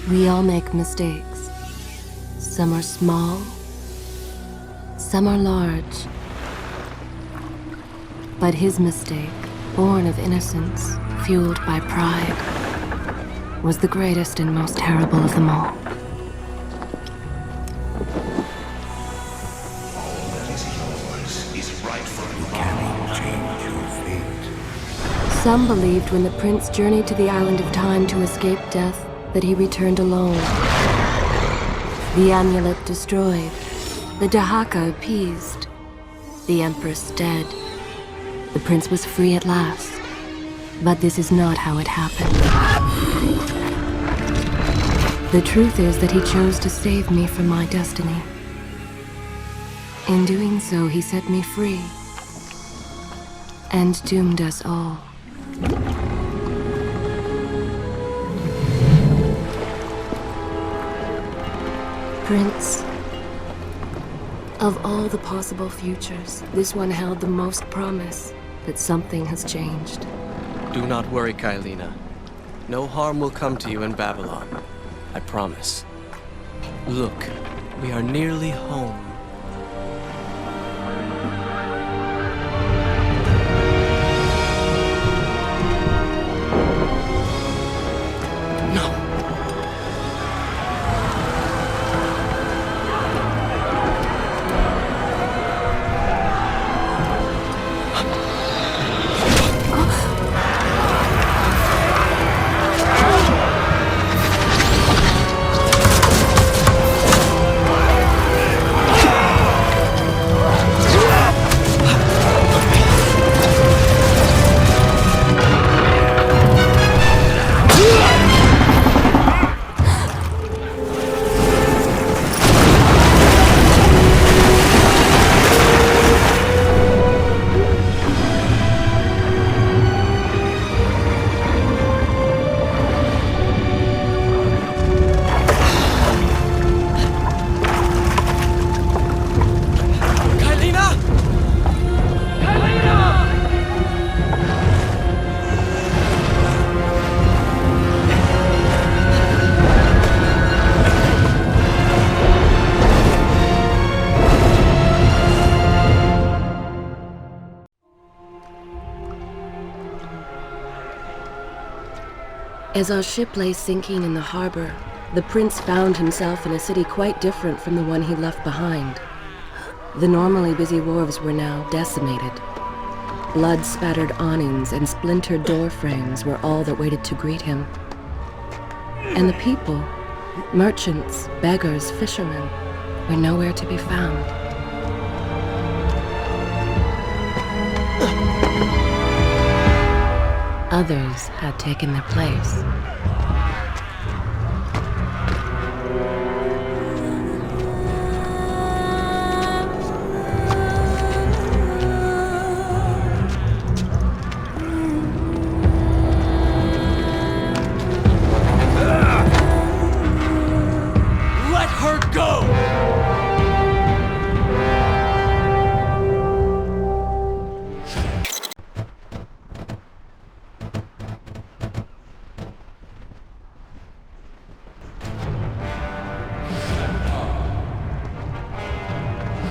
We all make mistakes. Some are small, some are large. But his mistake, born of innocence, fueled by pride, was the greatest and most terrible of them all. All that is yours is rightfully you cannot change your fate. Some believed when the prince journeyed to the island of time to escape death, that he returned alone. The amulet destroyed, the Dahaka appeased, the Empress dead. The prince was free at last. But this is not how it happened. The truth is that he chose to save me from my destiny. In doing so, he set me free and doomed us all. Prince, of all the possible futures, this one held the most promise, but something has changed. Do not worry, Kailina. No harm will come to you in Babylon. I promise. Look, we are nearly home. As our ship lay sinking in the harbor, the prince found himself in a city quite different from the one he left behind. The normally busy wharves were now decimated. Blood-spattered awnings and splintered door frames were all that waited to greet him. And the people, merchants, beggars, fishermen, were nowhere to be found. Others had taken their place. Let her go!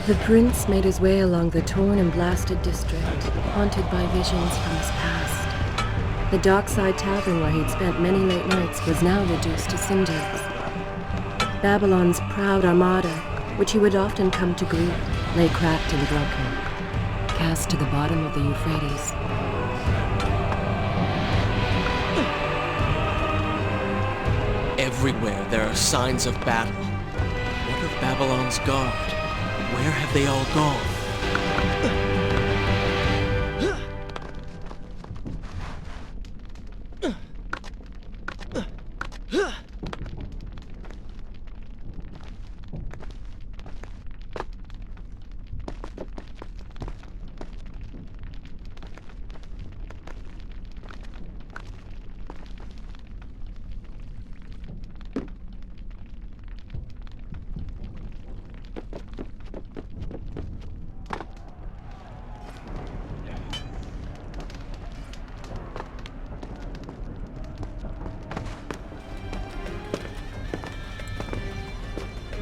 The prince made his way along the torn and blasted district, haunted by visions from his past. The dockside tavern where he'd spent many late nights was now reduced to cinders. Babylon's proud armada, which he would often come to greet, lay cracked and broken, cast to the bottom of the Euphrates. Everywhere there are signs of battle. What of Babylon's guard? Where have they all gone?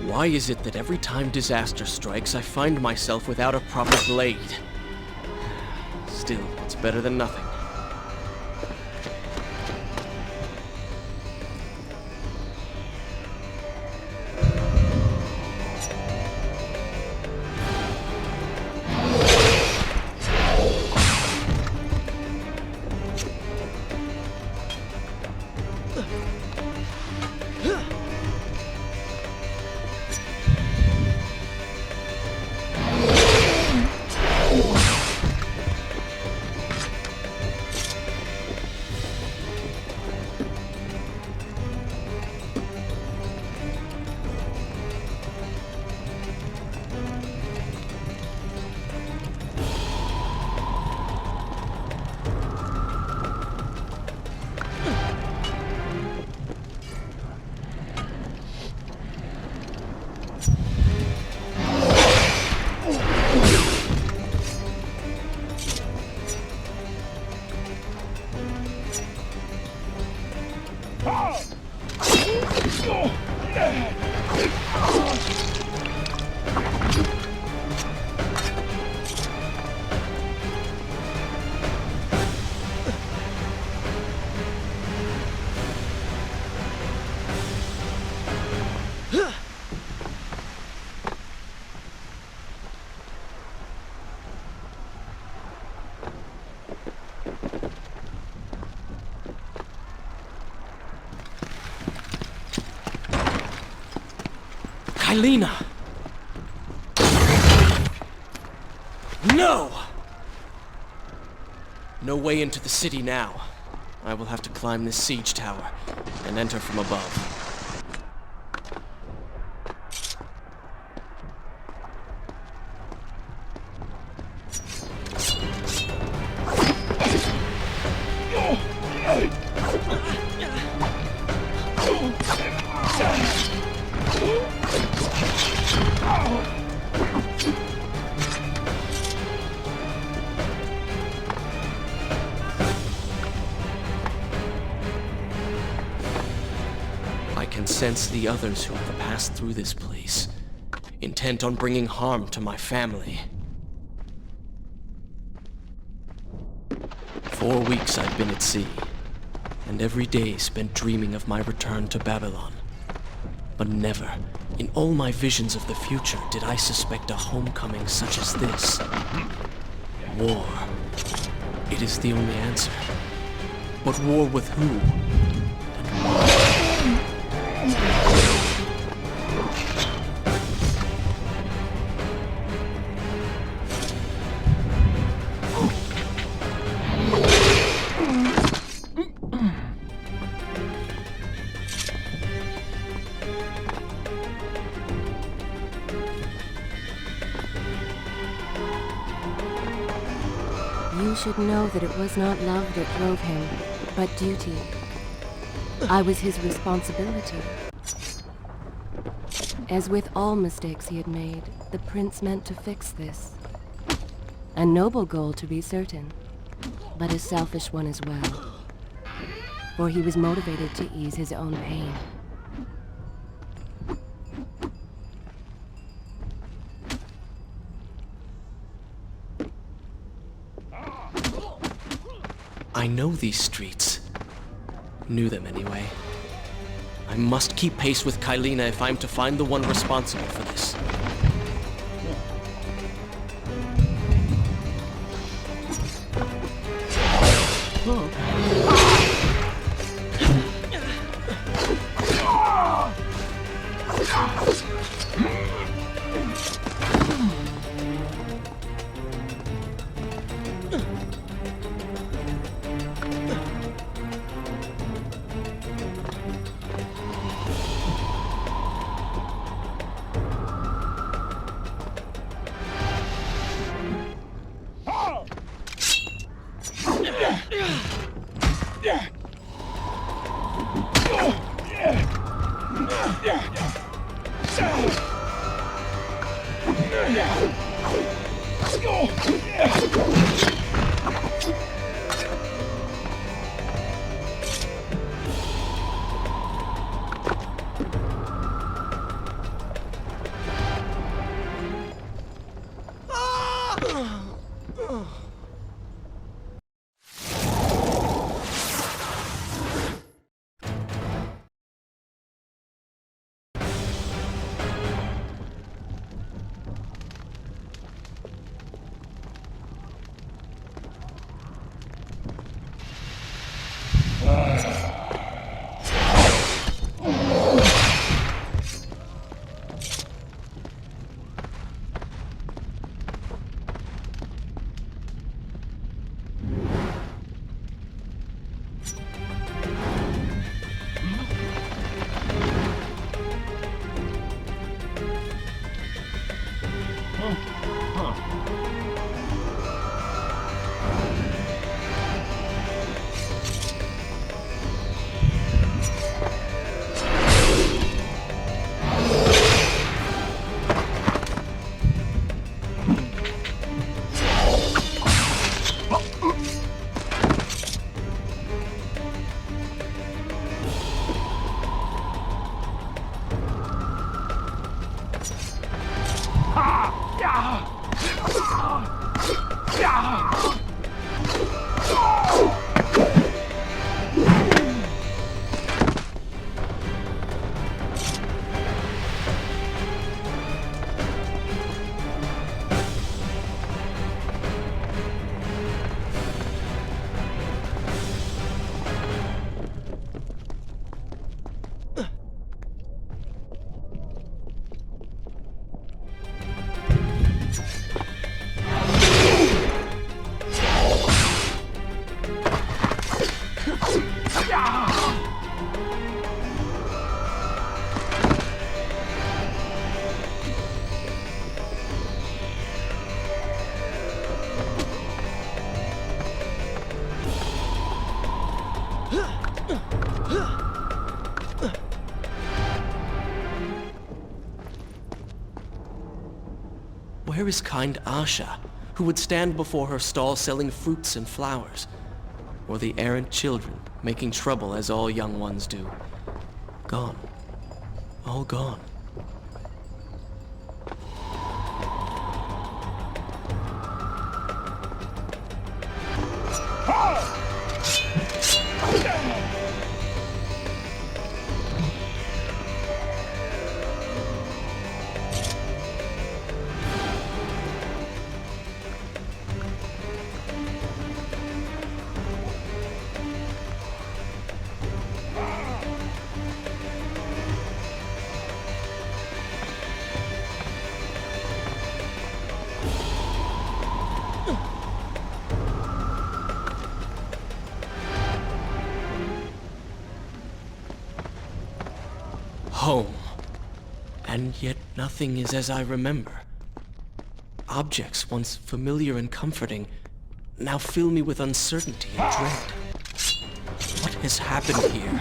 Why is it that every time disaster strikes, I find myself without a proper blade? Still, it's better than nothing. Kailina! No! No way into the city now. I will have to climb this siege tower and enter from above. I can sense the others who have passed through this place, intent on bringing harm to my family. 4 weeks I've been at sea, and every day spent dreaming of my return to Babylon. But never, in all my visions of the future, did I suspect a homecoming such as this. War. It is the only answer. But war with who? And why? You should know that it was not love that drove him, but duty. I was his responsibility. As with all mistakes he had made, the prince meant to fix this. A noble goal, to be certain, but a selfish one as well. For he was motivated to ease his own pain. I know these streets. Knew them anyway. I must keep pace with Kailina if I'm to find the one responsible for this. Where is kind Asha, who would stand before her stall selling fruits and flowers? Or the errant children, making trouble as all young ones do? Gone. All gone. Home. And yet nothing is as I remember. Objects once familiar and comforting now fill me with uncertainty and dread. What has happened here?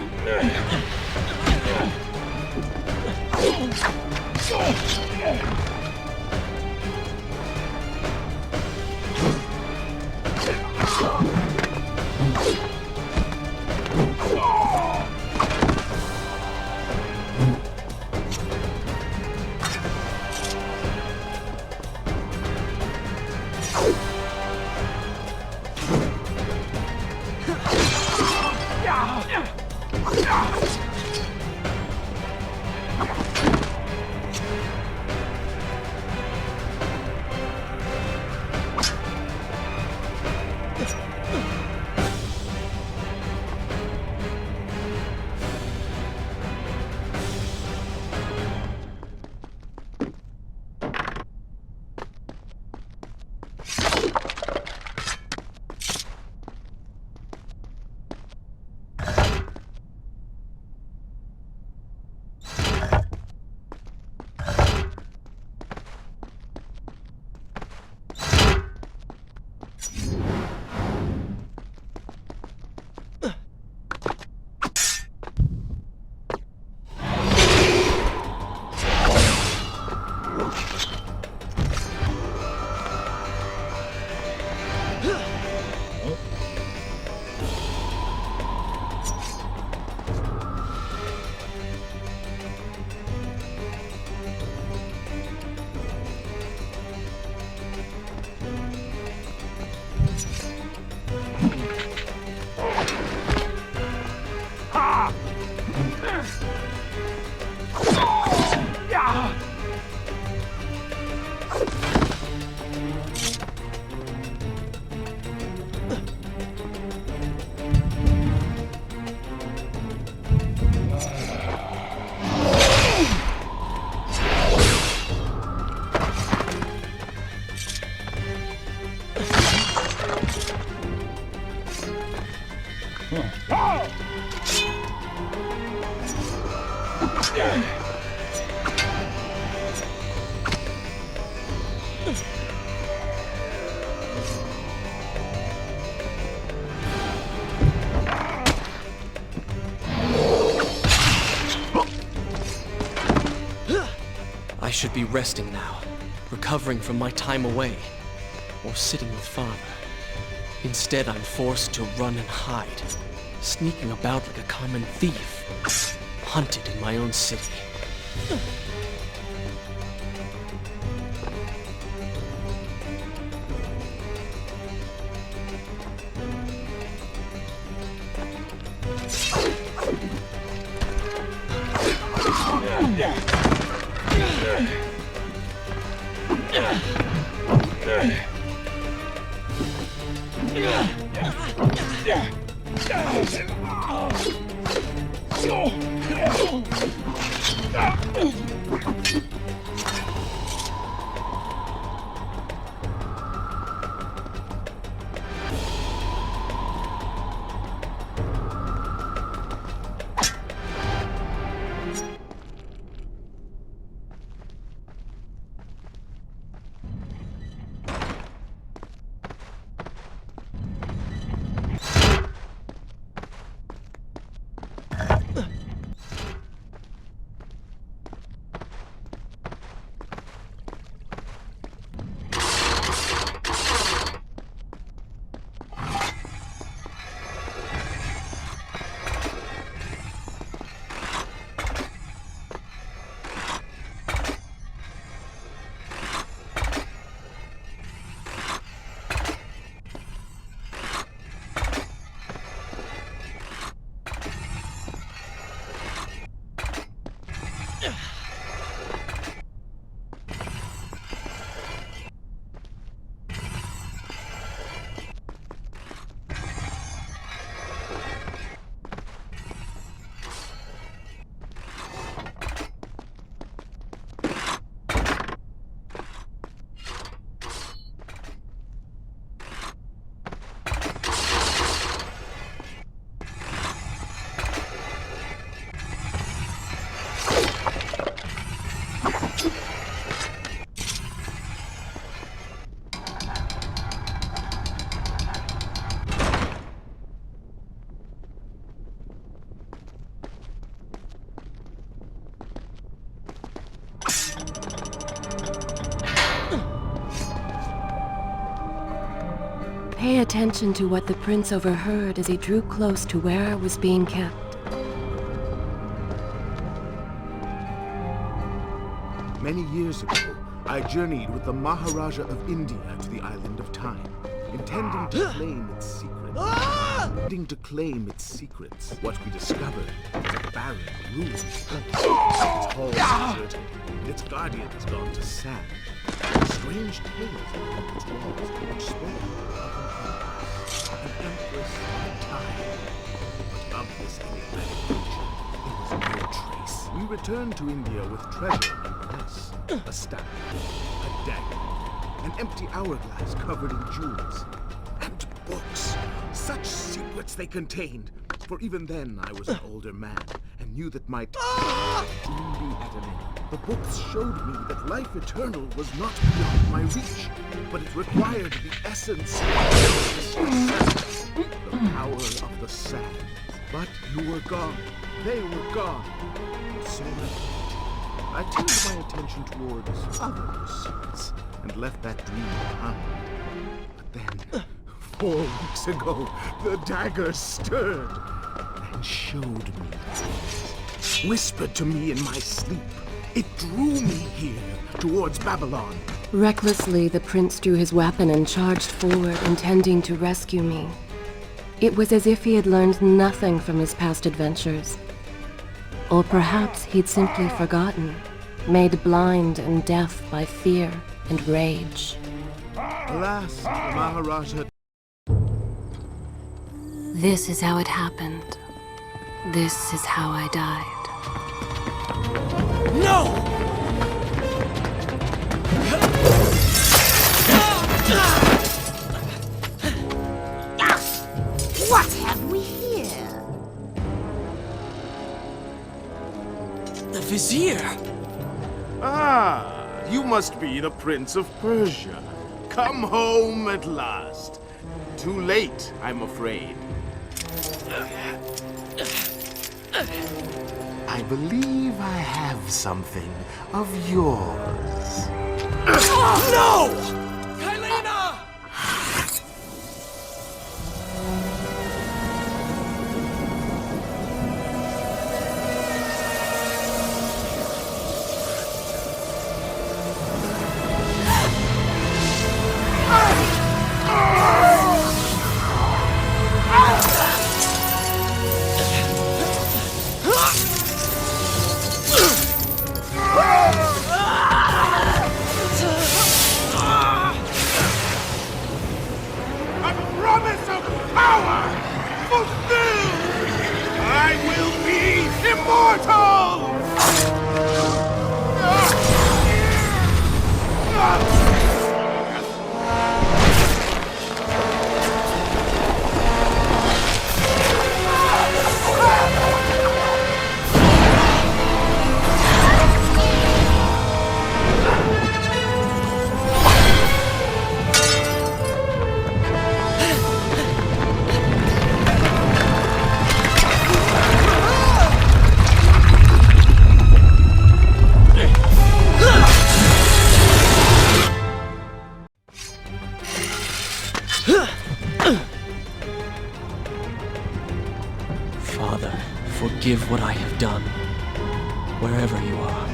I should be resting now, recovering from my time away, or sitting with father. Instead, I'm forced to run and hide, sneaking about like a common thief, hunted in my own city. Pay attention to what the prince overheard as he drew close to where I was being kept. Many years ago, I journeyed with the Maharaja of India to the island of Time, intending to claim its secrets. What we discovered was a barren, ruined place. Its halls deserted, and its guardians gone to sand. Strange tales about its walls, which spoke of an empress of time. But of this enigmatic creature, there was no trace. We returned to India with treasure nonetheless. A staff, a dagger, an empty hourglass covered in jewels, and books. Such secrets they contained. For even then I was an older man and knew that my time would soon be at an end. The books showed me that life eternal was not beyond my reach, but it required the essence of the power of the sands. But you were gone. They were gone. So I turned my attention towards other pursuits and left that dream behind. But then, 4 weeks ago, the dagger stirred and showed me things. Whispered to me in my sleep. It drew me here, towards Babylon. Recklessly, the prince drew his weapon and charged forward, intending to rescue me. It was as if he had learned nothing from his past adventures. Or perhaps he'd simply forgotten, made blind and deaf by fear and rage. Alas, the Maharaja... This is how it happened. This is how I died. No! What have we here? The Vizier! Ah, you must be the Prince of Persia. Come home at last. Too late, I'm afraid. I believe I have something of yours. No! Kailina! Father, forgive what I have done, wherever you are.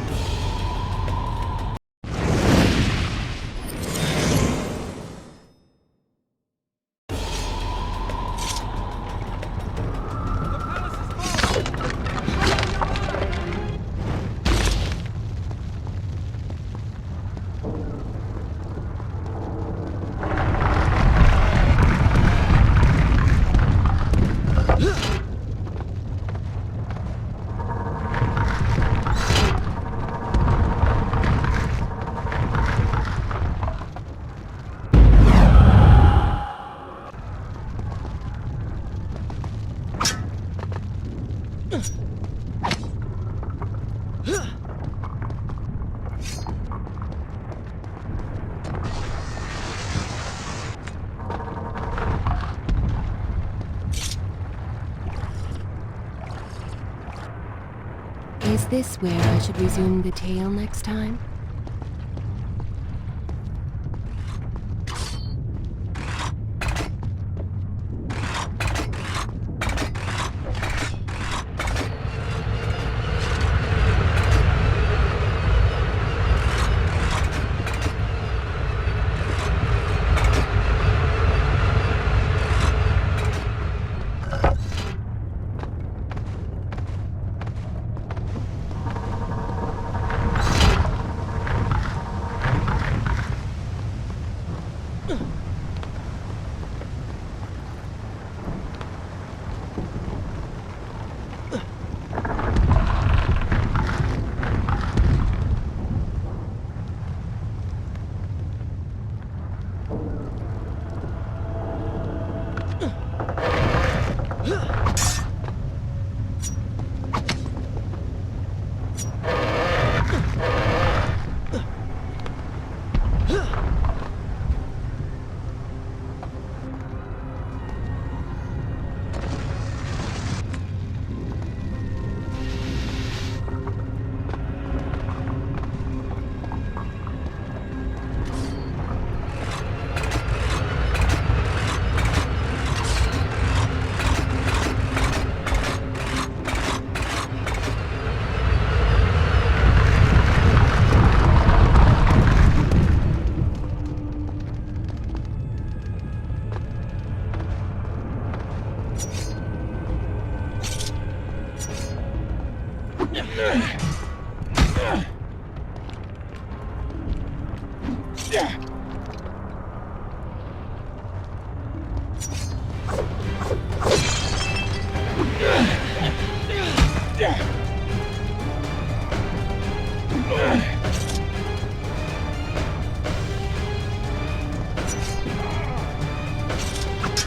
Is this where I should resume the tale next time?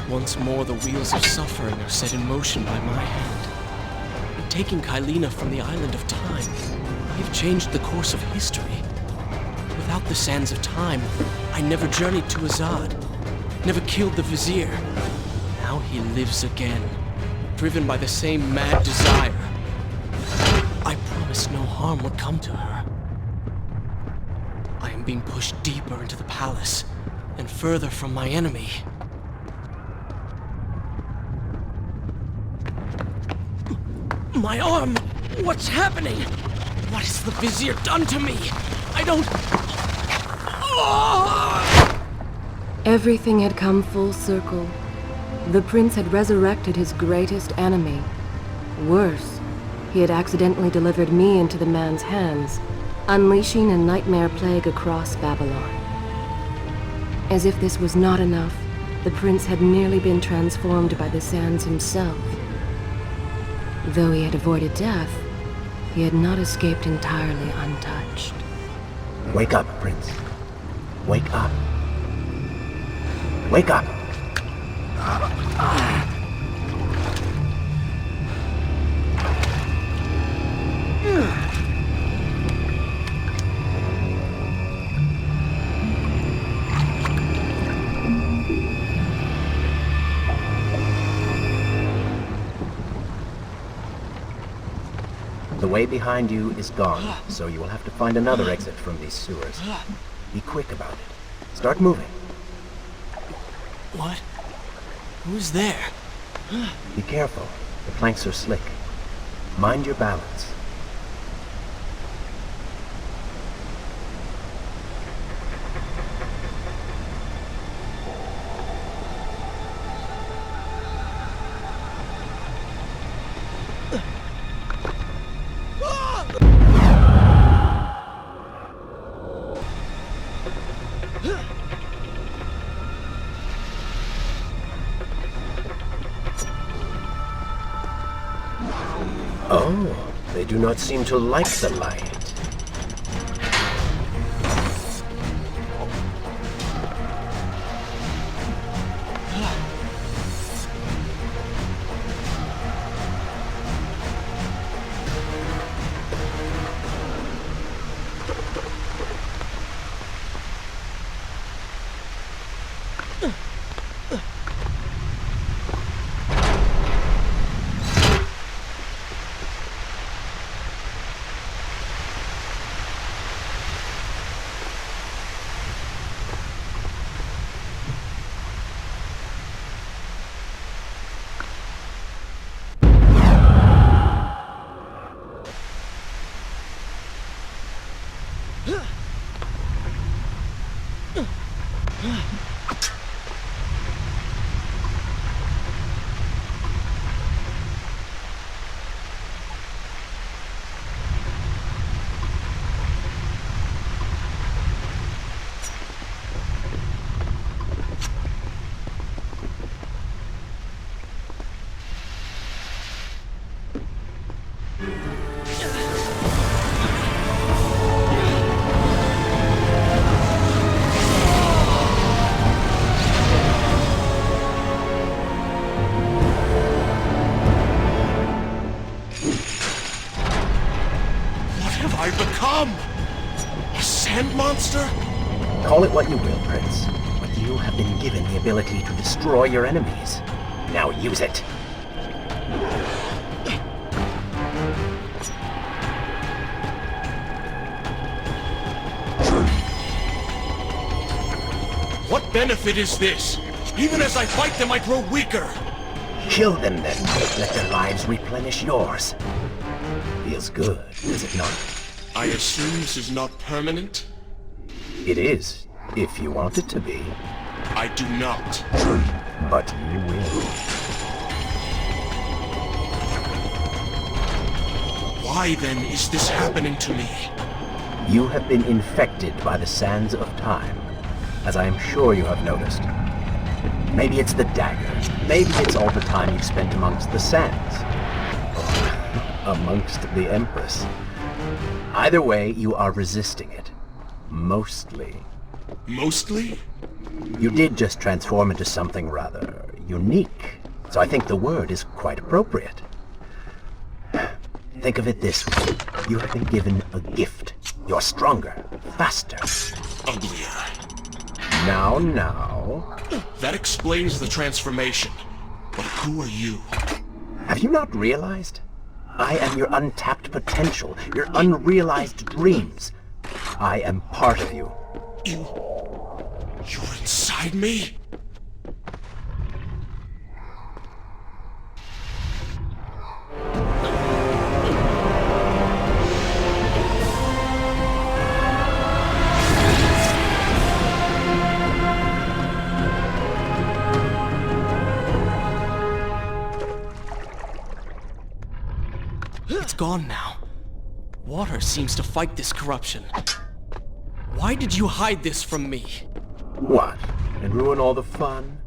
Once more, the wheels of suffering are set in motion by my hand. In taking Kylina from the island of time, I've changed the course of history. Without the sands of time, I never journeyed to Azad, never killed the Vizier. Now he lives again, driven by the same mad desire. I promised no harm would come to her. I am being pushed deeper into the palace, and further from my enemy. My arm! What's happening? What has the Vizier done to me? I don't... Oh! Everything had come full circle. The prince had resurrected his greatest enemy. Worse, he had accidentally delivered me into the man's hands, unleashing a nightmare plague across Babylon. As if this was not enough, the prince had nearly been transformed by the sands himself. Though he had avoided death, he had not escaped entirely untouched. Wake up, Prince. Wake up. Wake up! The way behind you is gone, so you will have to find another exit from these sewers. Be quick about it. Start moving. What? Who's there? Be careful. The planks are slick. Mind your balance. Oh, they do not seem to like the light. I become? A sand monster? Call it what you will, Prince, but you have been given the ability to destroy your enemies. Now use it. What benefit is this? Even as I fight them, I grow weaker. Kill them then. Let their lives replenish yours. Feels good, does it not? I assume this is not permanent? It is, if you want it to be. I do not. But you will. Why then is this happening to me? You have been infected by the sands of time. as I am sure you have noticed. Maybe it's the dagger. Maybe it's all the time you've spent amongst the sands. Or amongst the Empress. Either way, you are resisting it. Mostly. Mostly? You did just transform into something rather unique, so I think the word is quite appropriate. Think of it this way. You have been given a gift. You're stronger, faster. Uglier. Now. That explains the transformation. But who are you? Have you not realized? I am your untapped potential, your unrealized dreams. I am part of you. You're inside me? It's gone now. Water seems to fight this corruption. Why did you hide this from me? What? And ruin all the fun?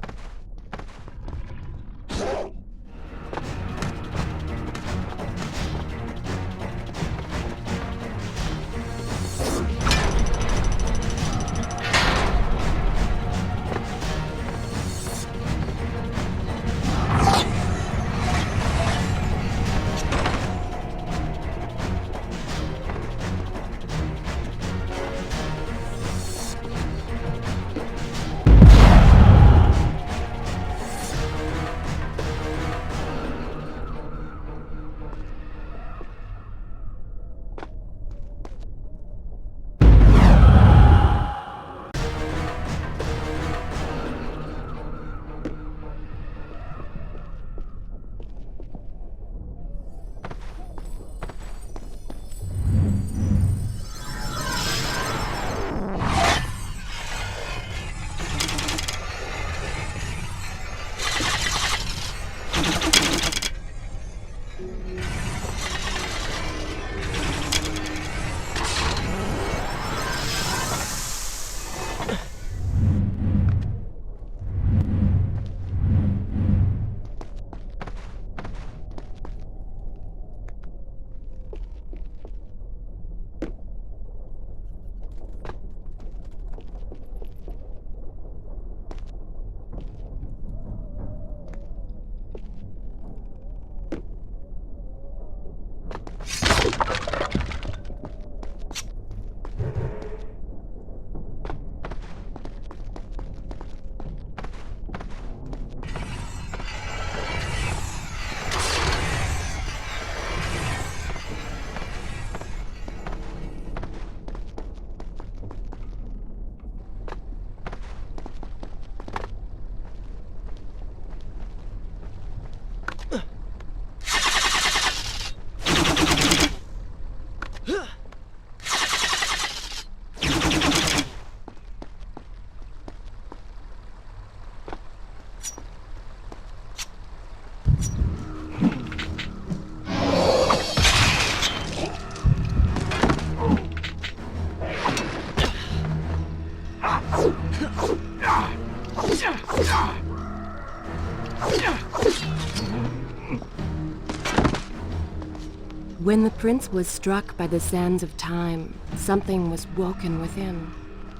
When the prince was struck by the sands of time, something was woken within.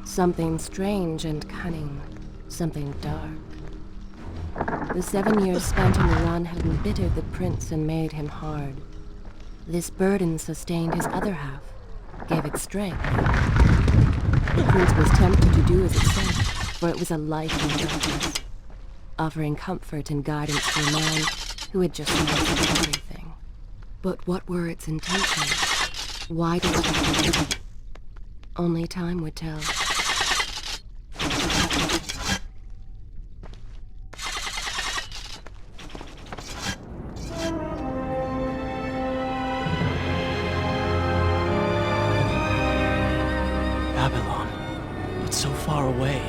Something strange and cunning. Something dark. The 7 years spent on the run had embittered the prince and made him hard. This burden sustained his other half, gave it strength. The prince was tempted to do as it said, for it was a life in darkness, offering comfort and guidance to a man who had just lost everything. But what were its intentions? Why did it happen? Only time would tell. Babylon, but so far away.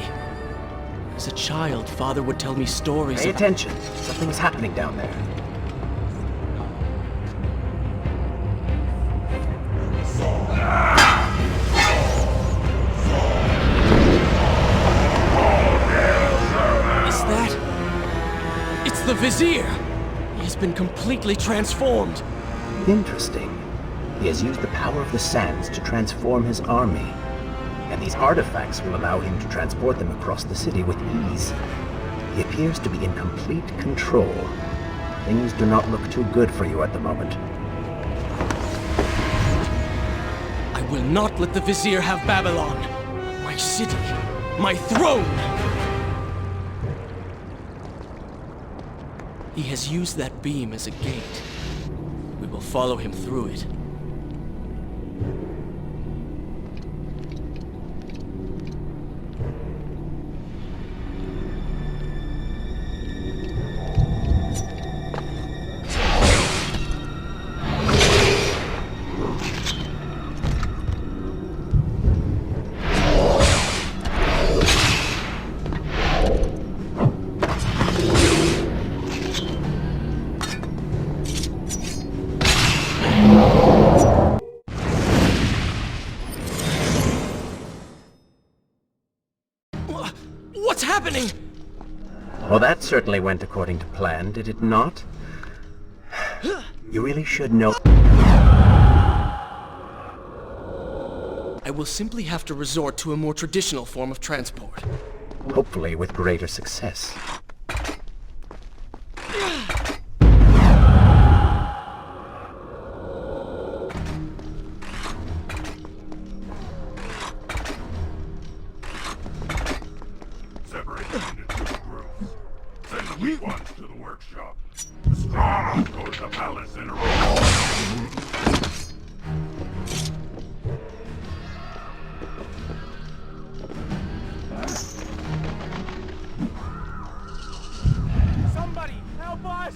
As a child, Father would tell me stories Pay of... attention. Something's happening down there. Vizier! He has been completely transformed. Interesting. He has used the power of the sands to transform his army. And these artifacts will allow him to transport them across the city with ease. He appears to be in complete control. Things do not look too good for you at the moment. I will not let the Vizier have Babylon. My city. My throne! He has used that beam as a gate. We will follow him through it. What's happening? Well, that certainly went according to plan, did it not? You really should know. I will simply have to resort to a more traditional form of transport. Hopefully with greater success. Separate them into two groups. Send the weak ones to the workshop. The strong ones go to the palace in a row. Somebody, help us!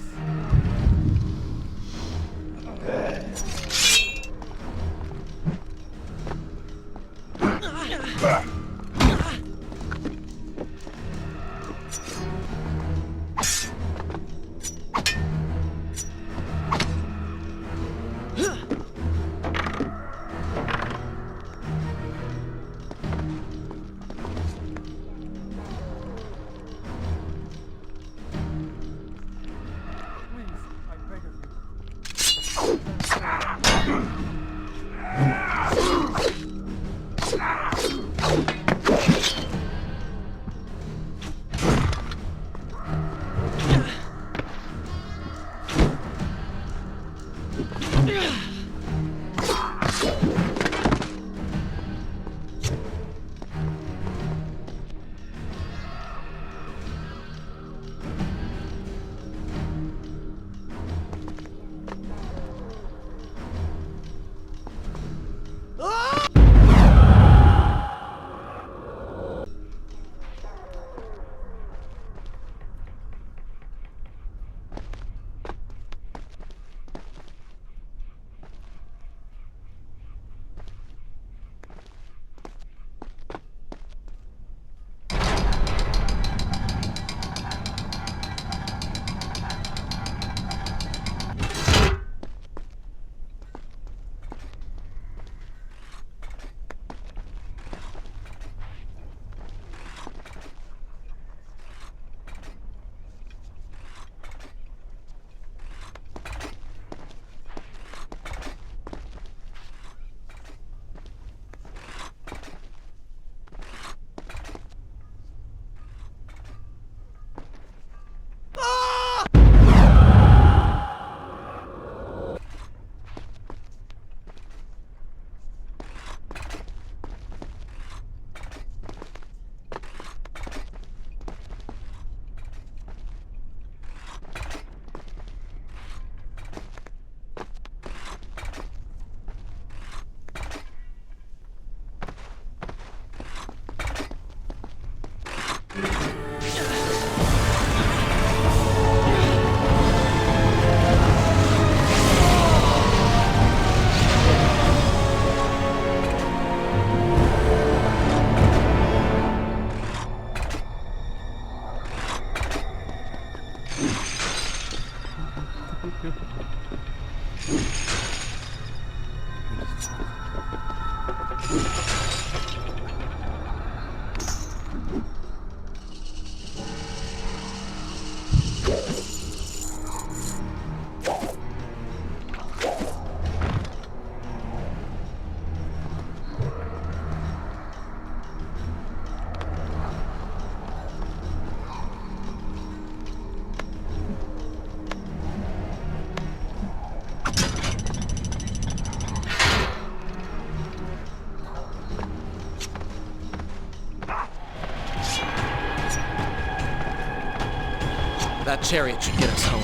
chariot should get us home.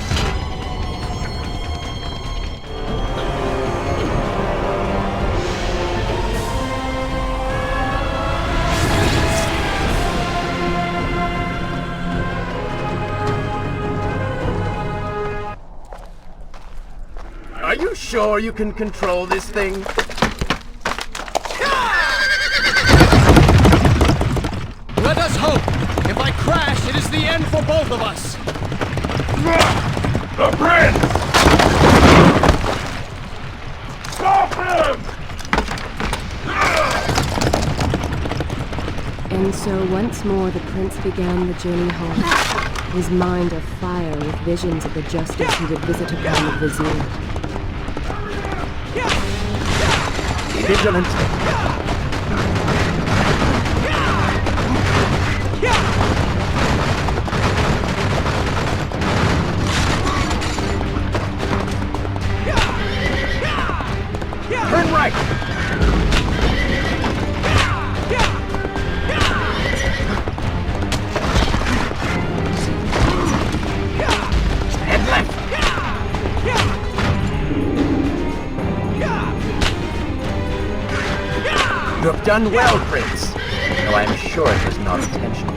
Are you sure you can control this thing? Let us hope! If I crash, it is the end for both of us! The Prince! Stop him! And so once more the prince began the journey home, his mind afire with visions of the justice he would visit upon the vizier. Be vigilant. Turn right. Head left. You have done well, Prince, though I'm sure it was not intentional.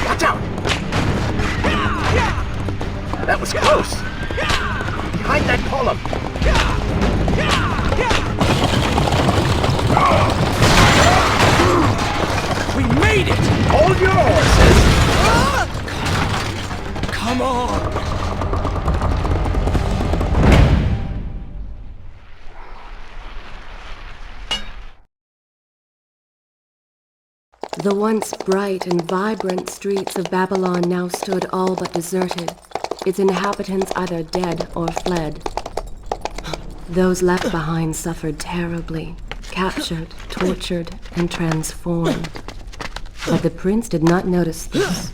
Watch out! That was close! Behind that column! We made it! Hold your horses! Come on! The once bright and vibrant streets of Babylon now stood all but deserted, its inhabitants either dead or fled. Those left behind suffered terribly, captured, tortured, and transformed. But the prince did not notice this.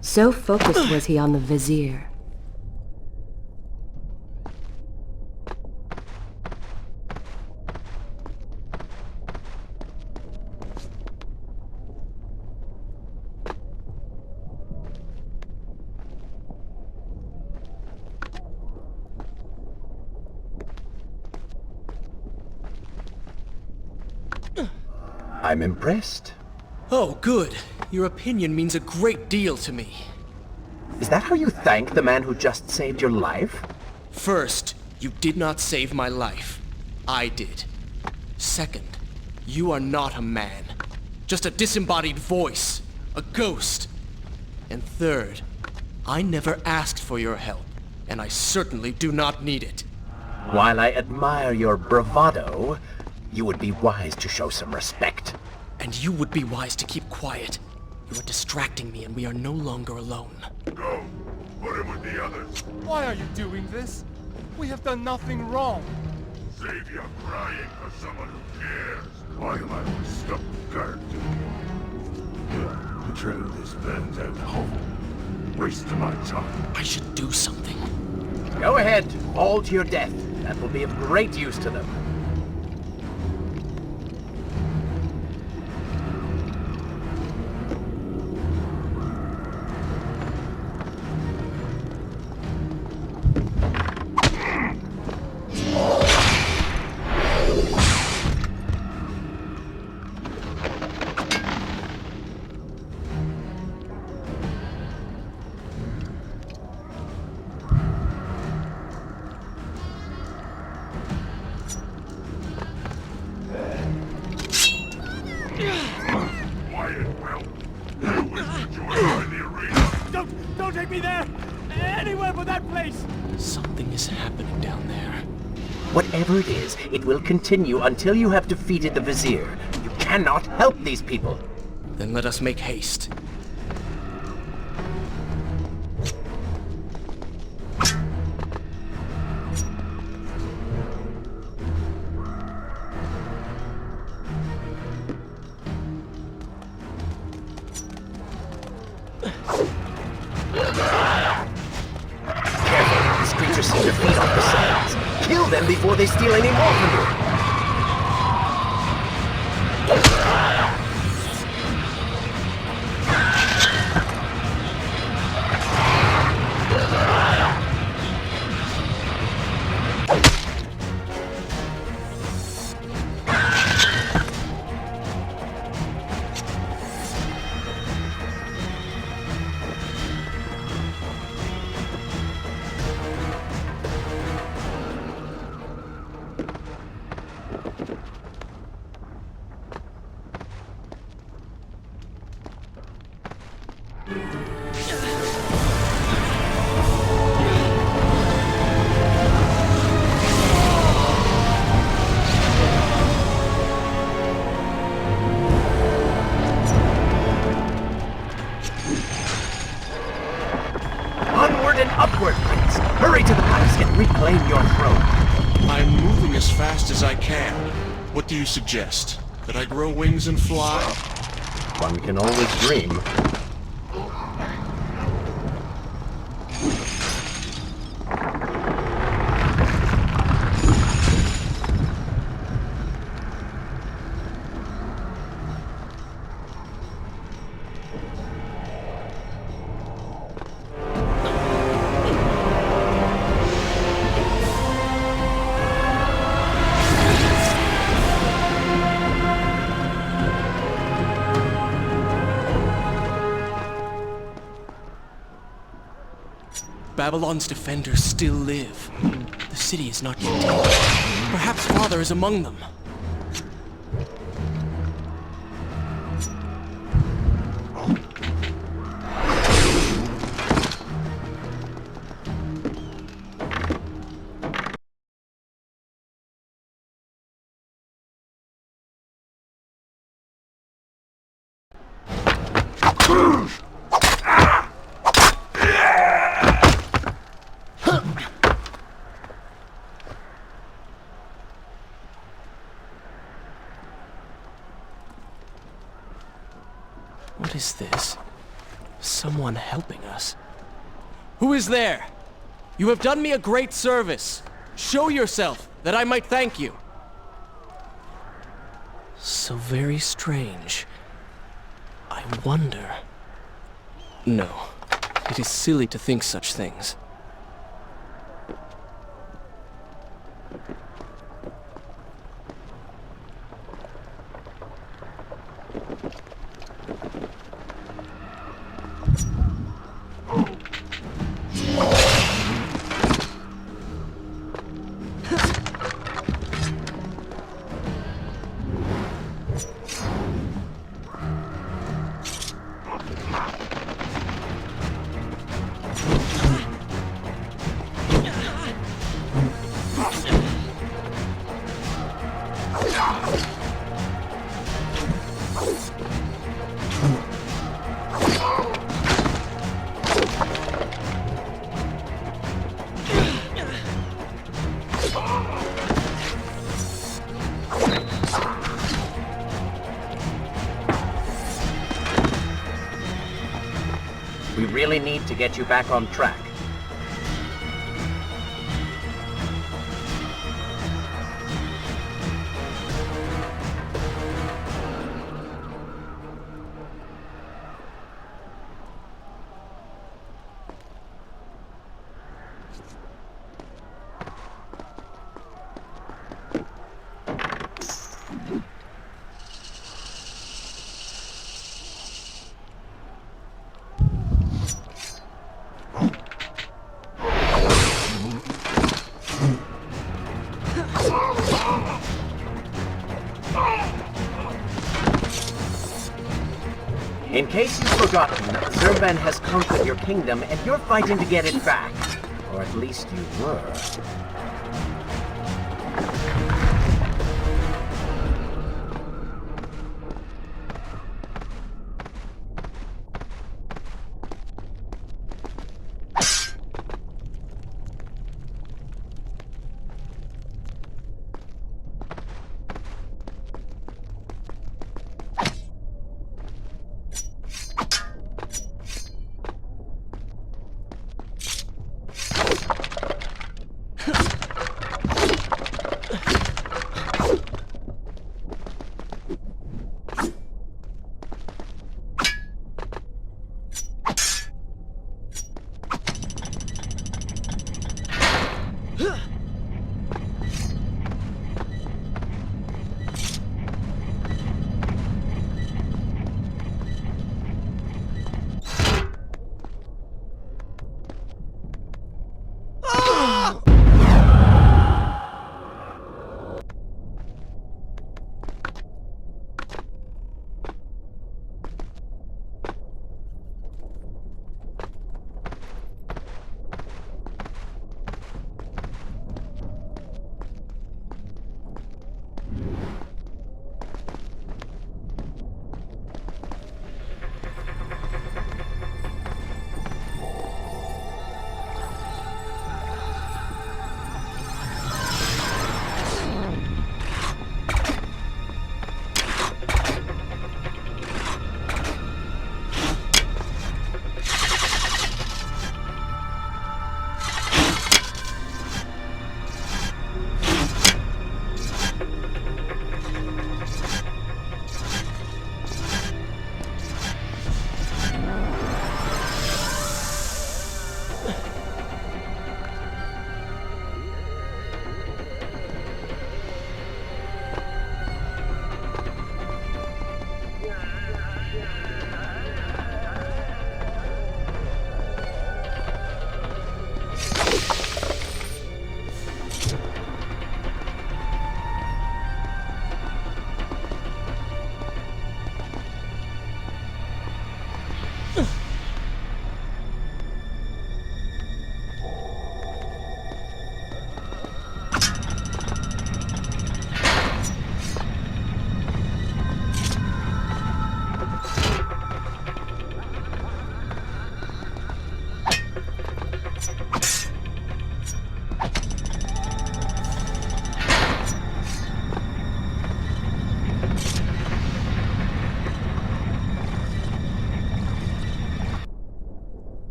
So focused was he on the vizier. I'm impressed. Oh, good. Your opinion means a great deal to me. Is that how you thank the man who just saved your life? First, you did not save my life. I did. Second, you are not a man. Just a disembodied voice. A ghost. And third, I never asked for your help, and I certainly do not need it. While I admire your bravado, you would be wise to show some respect. And you would be wise to keep quiet. You are distracting me and we are no longer alone. Go. Put him with the others. Why are you doing this? We have done nothing wrong. Save your crying for someone who cares. While I was stuck guard to you. The truth is burns out home. Wasting my time. I should do something. Go ahead, all to your death. That will be of great use to them. Quiet, Will. You will join us in the arena. Don't take me there! Anywhere but that place! Something is happening down there. Whatever it is, it will continue until you have defeated the Vizier. You cannot help these people. Then let us make haste. they steal any more from you. Upward, Prince! Hurry to the palace and reclaim your throne! I'm moving as fast as I can. What do you suggest? That I grow wings and fly? One can always dream. Babylon's defenders still live. The city is not yet taken. Perhaps Father is among them. What is this? Someone helping us. Who is there? You have done me a great service. Show yourself, that I might thank you. So very strange. I wonder... No, it is silly to think such things. We really need to get you back on track. In case you've forgotten, Zurban has conquered your kingdom and you're fighting to get it back. Or at least you were.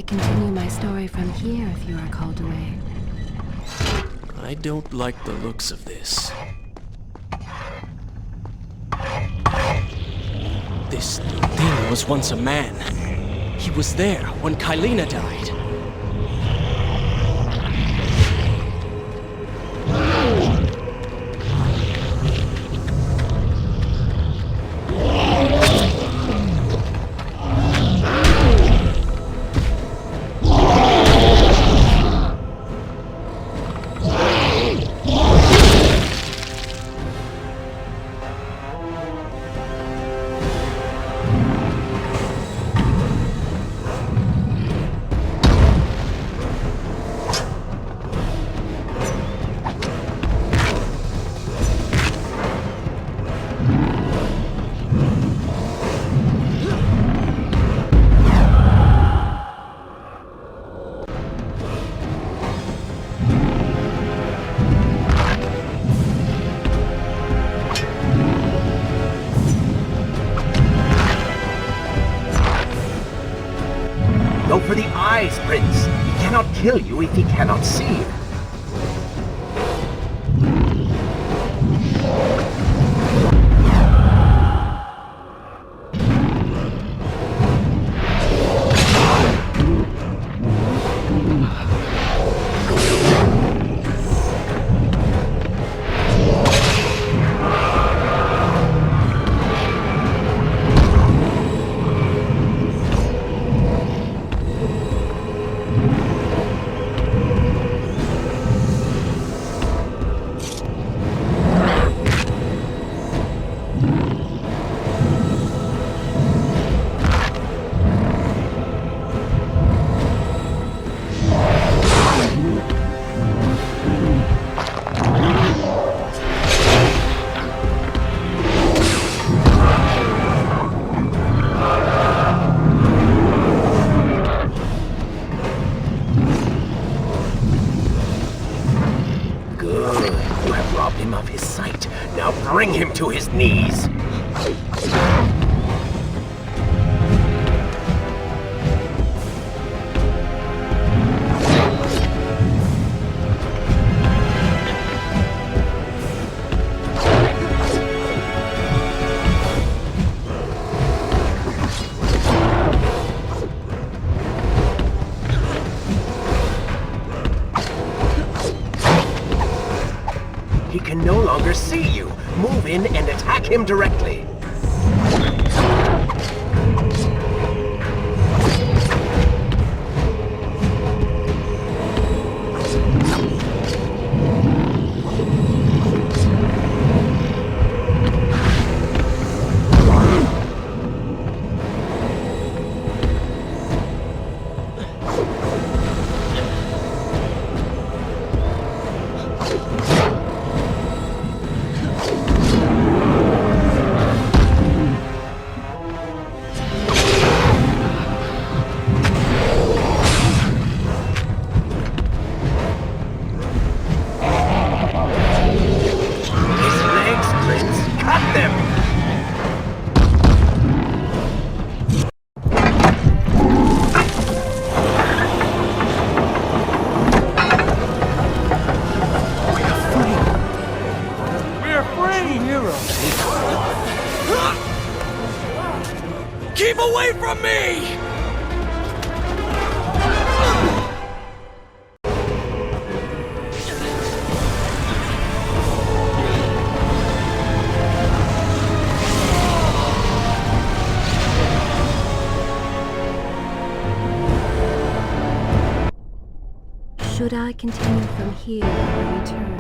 continue my story from here if you are called away. I don't like the looks of this. This thing was once a man. He was there when Kylena died. Go for the eyes, Prince. He cannot kill you if he cannot see. Bring him to his knees. He can no longer see you. Move in and attack him directly. Keep away from me! Should I continue from here or return?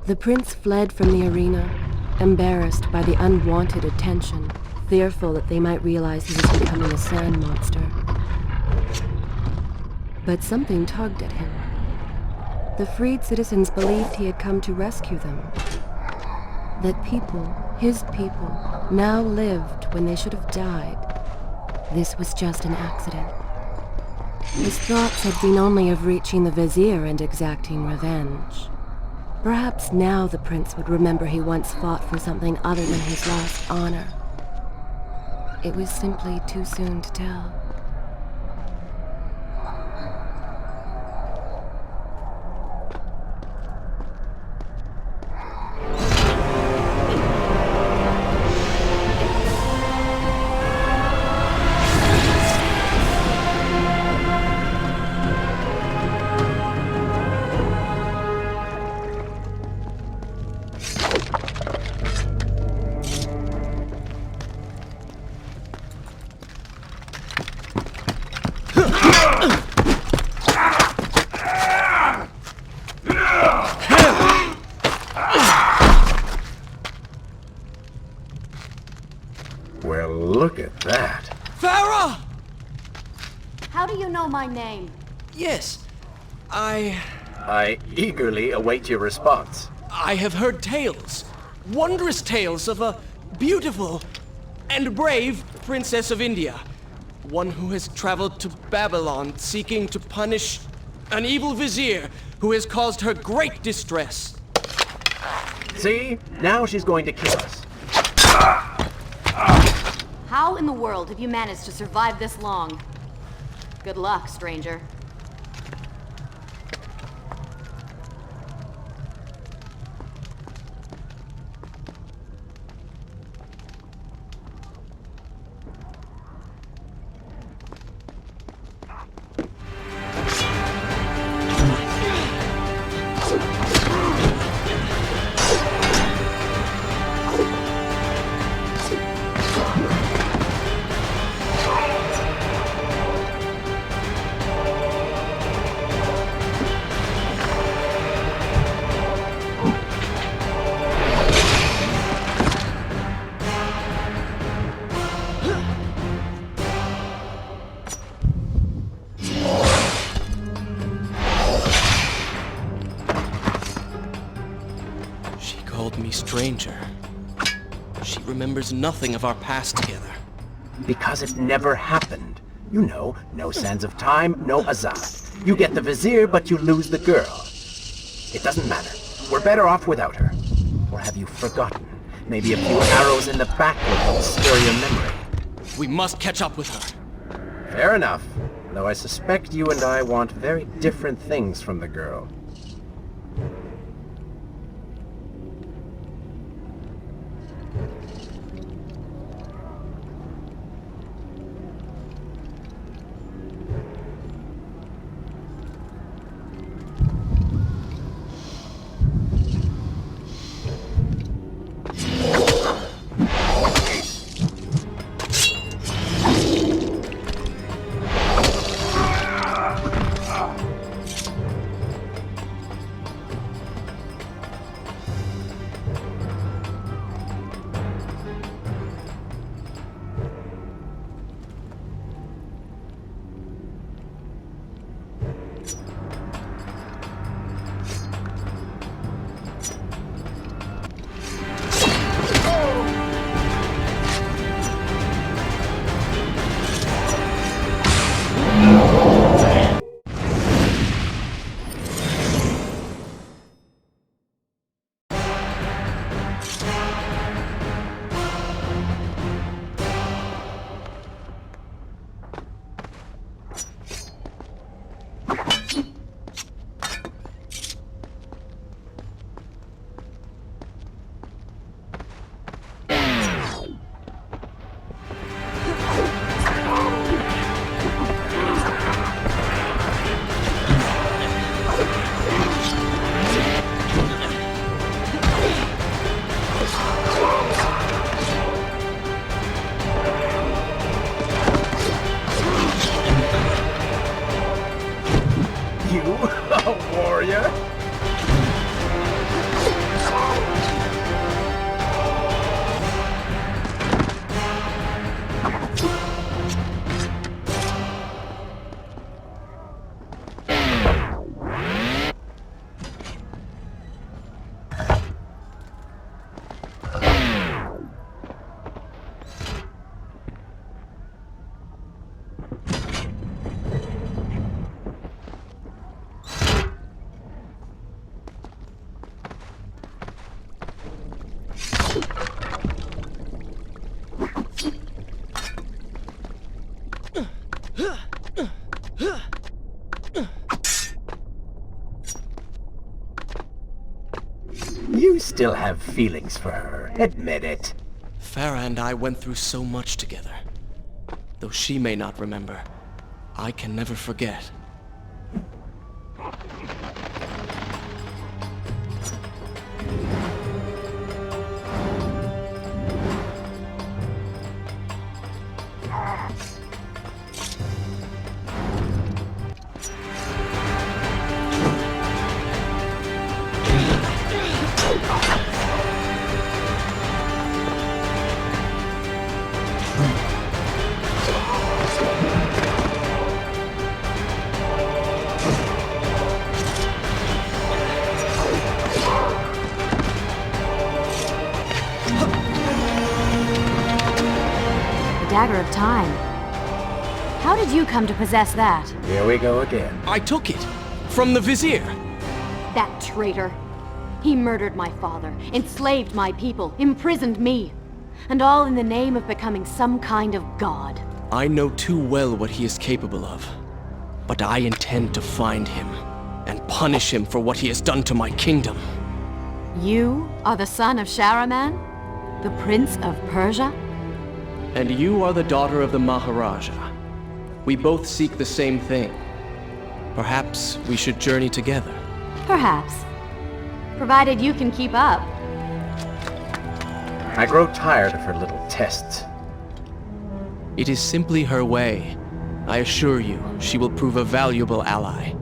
The prince fled from the arena, embarrassed by the unwanted attention, fearful that they might realize he was becoming a sand monster. But something tugged at him. The freed citizens believed he had come to rescue them. That people, his people, now lived when they should have died. This was just an accident. His thoughts had been only of reaching the vizier and exacting revenge. Perhaps now the prince would remember he once fought for something other than his lost honor. It was simply too soon to tell. Well, look at that. Farah! How do you know my name? Yes, I eagerly await your response. I have heard tales, wondrous tales of a beautiful and brave princess of India. One who has traveled to Babylon seeking to punish an evil vizier who has caused her great distress. See? Now she's going to kill us. How in the world have you managed to survive this long? Good luck, stranger. Stranger. She remembers nothing of our past together. Because it never happened. You know, no sands of time, no Azad. You get the vizier, but you lose the girl. It doesn't matter. We're better off without her. Or have you forgotten? Maybe a few arrows in the back will help stir your memory. We must catch up with her. Fair enough. Though I suspect you and I want very different things from the girl. still have feelings for her. Admit it. Farah and I went through so much together. Though she may not remember, I can never forget. Dagger of Time. How did you come to possess that? Here we go again. I took it! From the Vizier! That traitor. He murdered my father, enslaved my people, imprisoned me. And all in the name of becoming some kind of god. I know too well what he is capable of. But I intend to find him, and punish him for what he has done to my kingdom. You are the son of Shahraman? The Prince of Persia? And you are the daughter of the Maharaja. We both seek the same thing. Perhaps we should journey together. Perhaps. Provided you can keep up. I grow tired of her little tests. It is simply her way. I assure you, she will prove a valuable ally.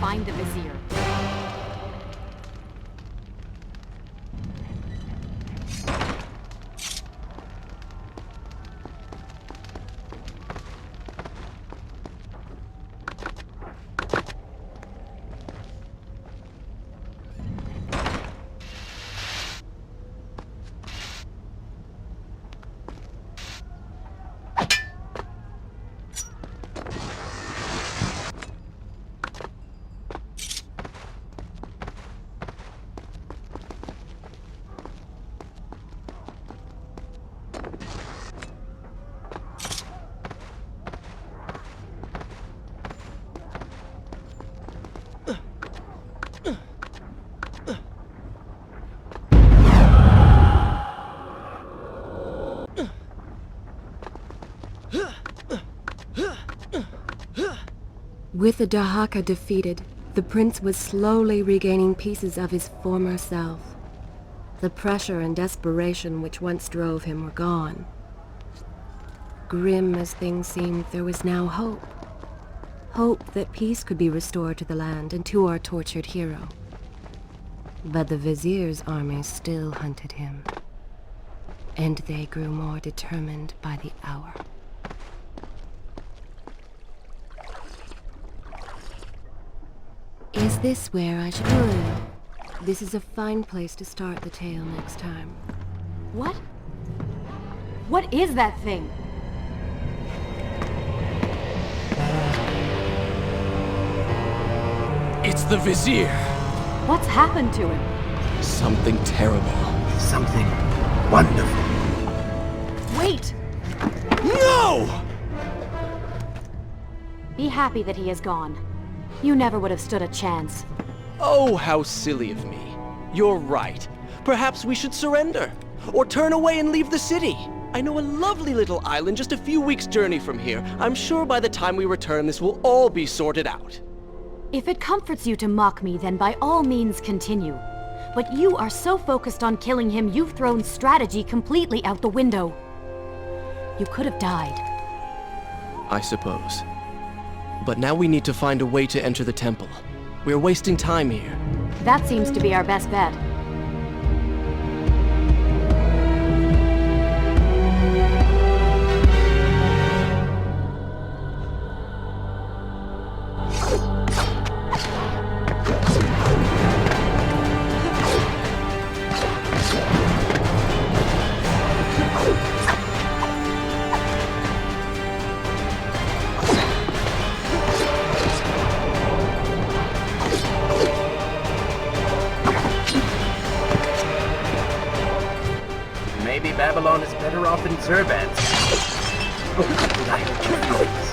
Find the Vizier. With the Dahaka defeated, the prince was slowly regaining pieces of his former self. The pressure and desperation which once drove him were gone. Grim as things seemed, there was now hope. Hope that peace could be restored to the land and to our tortured hero. But the Vizier's army still hunted him, and they grew more determined by the hour. Is this where I should go? This is a fine place to start the tale next time. What? What is that thing? It's the Vizier! What's happened to him? Something terrible. Something wonderful. Wait! No! Be happy that he is gone. You never would have stood a chance. Oh, how silly of me. You're right. Perhaps we should surrender. Or turn away and leave the city. I know a lovely little island just a few weeks' journey from here. I'm sure by the time we return, this will all be sorted out. If it comforts you to mock me, then by all means continue. But you are so focused on killing him, you've thrown strategy completely out the window. You could have died. I suppose. But now we need to find a way to enter the temple. We're wasting time here. That seems to be our best bet. Maybe Babylon is better off in Zurban's. Oh, did I hurt your feelings?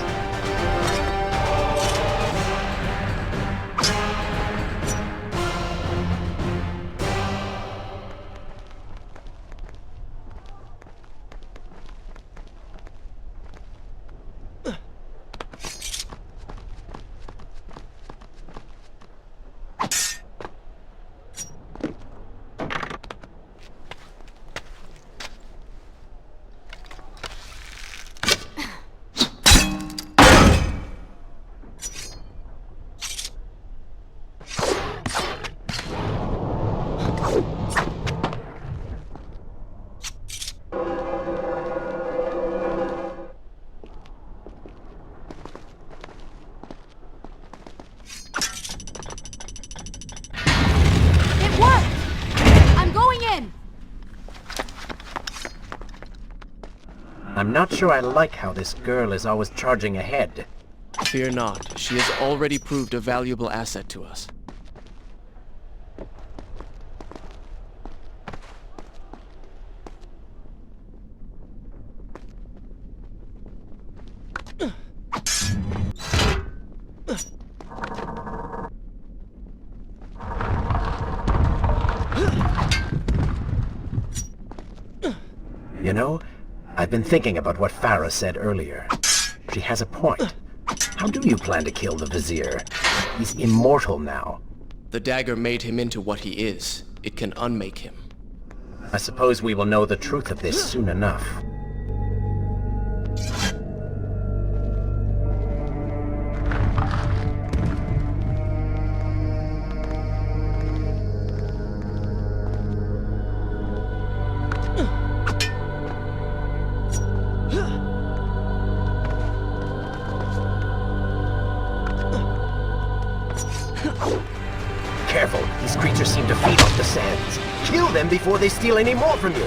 I'm not sure I like how this girl is always charging ahead. Fear not. She has already proved a valuable asset to us. You know, I've been thinking about what Farah said earlier. She has a point. How do you plan to kill the Vizier? He's immortal now. The dagger made him into what he is. It can unmake him. I suppose we will know the truth of this soon enough. Careful, these creatures seem to feed off the sands. Kill them before they steal any more from you.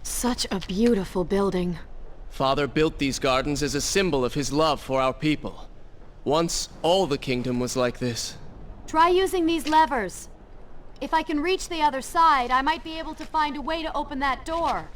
Such a beautiful building. Father built these gardens as a symbol of his love for our people. Once, all the kingdom was like this. Try using these levers. If I can reach the other side, I might be able to find a way to open that door.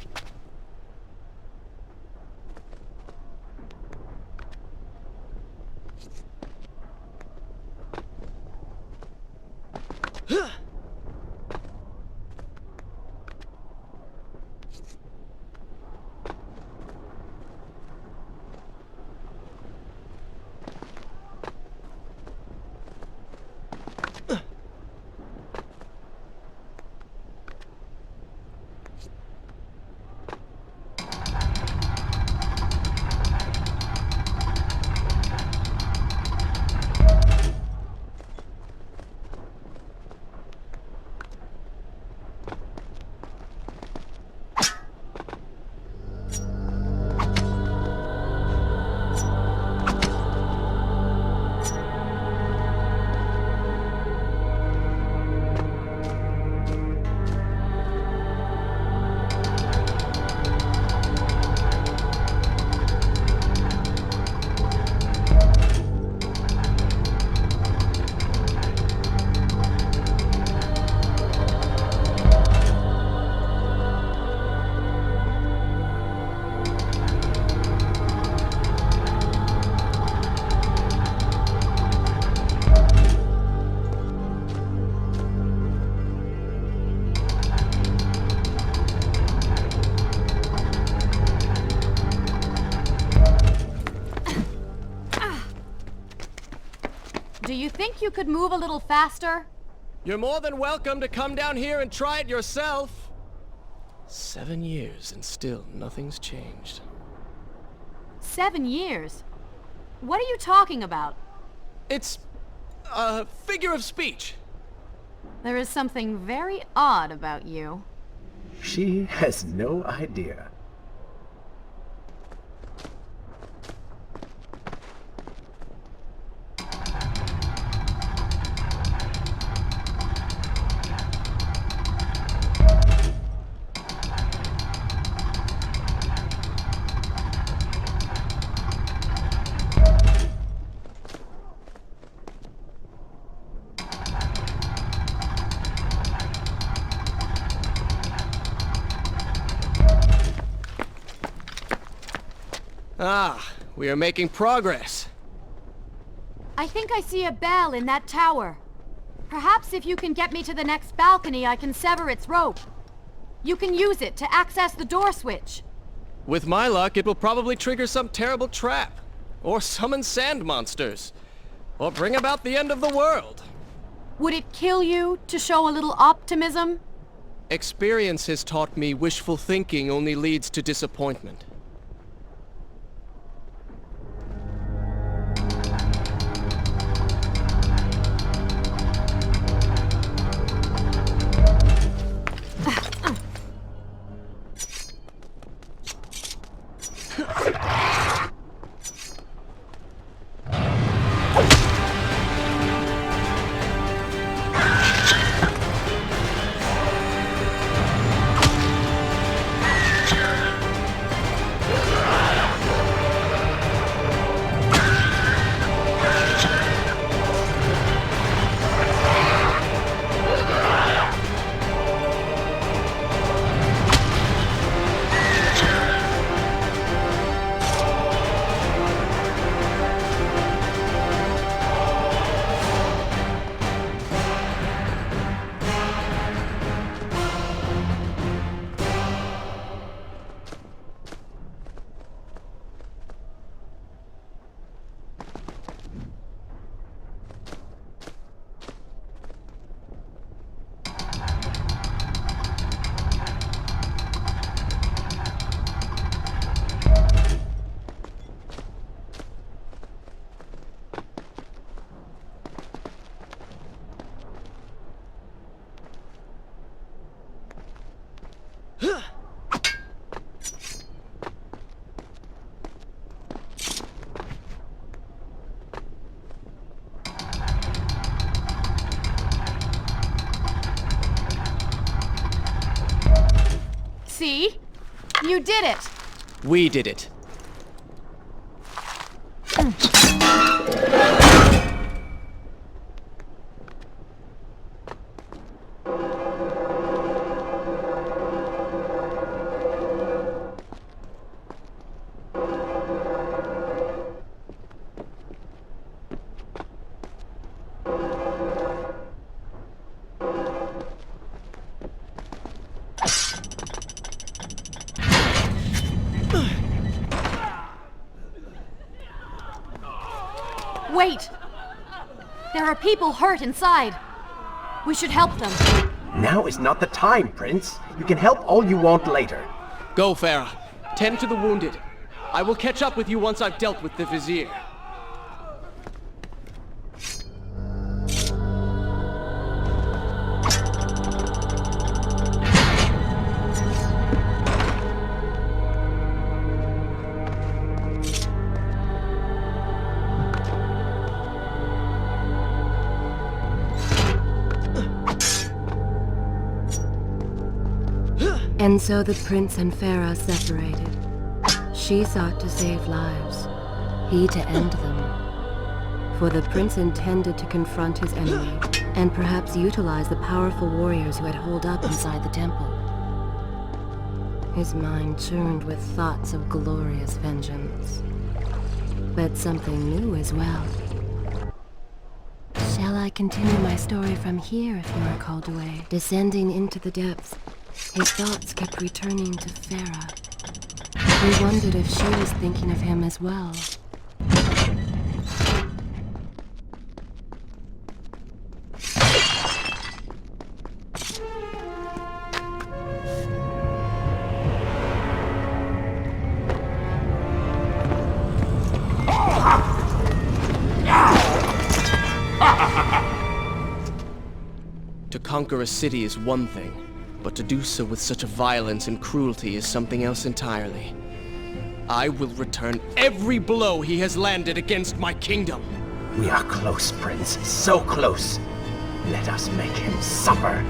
Do you think you could move a little faster? You're more than welcome to come down here and try it yourself. 7 years and still nothing's changed. 7 years? What are you talking about? It's a figure of speech. There is something very odd about you. She has no idea. Ah, we are making progress. I think I see a bell in that tower. Perhaps if you can get me to the next balcony, I can sever its rope. You can use it to access the door switch. With my luck, it will probably trigger some terrible trap. Or summon sand monsters. Or bring about the end of the world. Would it kill you to show a little optimism? Experience has taught me wishful thinking only leads to disappointment. did it! We did it. Wait! There are people hurt inside. We should help them. Now is not the time, Prince. You can help all you want later. Go, Farah. Tend to the wounded. I will catch up with you once I've dealt with the Vizier. And so the prince and Farah separated. She sought to save lives, he to end them. For the prince intended to confront his enemy, and perhaps utilize the powerful warriors who had holed up inside the temple. His mind churned with thoughts of glorious vengeance. But something new as well. Shall I continue my story from here if you are called away? Descending into the depths, his thoughts kept returning to Farah. He wondered if she was thinking of him as well. To conquer a city is one thing, but to do so with such a violence and cruelty is something else entirely. I will return every blow he has landed against my kingdom. We are close, Prince. So close. Let us make him suffer.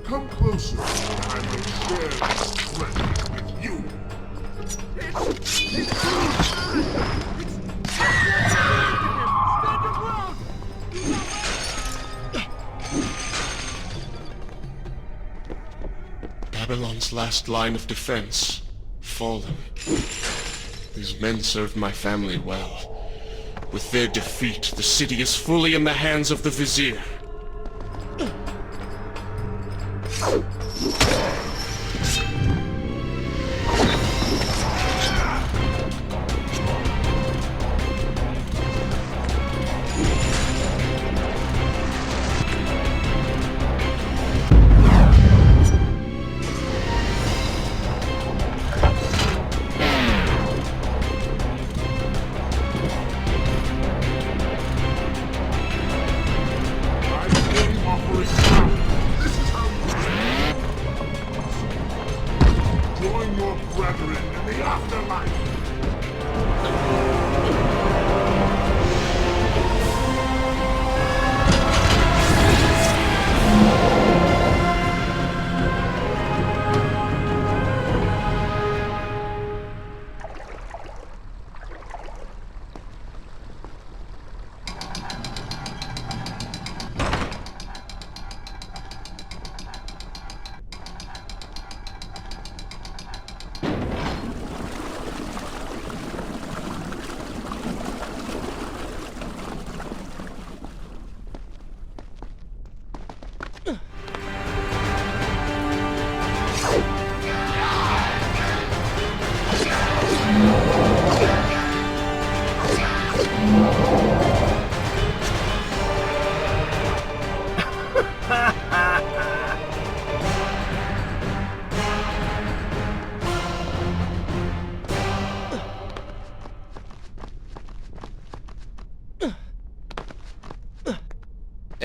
Come closer, and I will share this strength with you. Babylon's last line of defense, fallen. These men served my family well. With their defeat, the city is fully in the hands of the Vizier.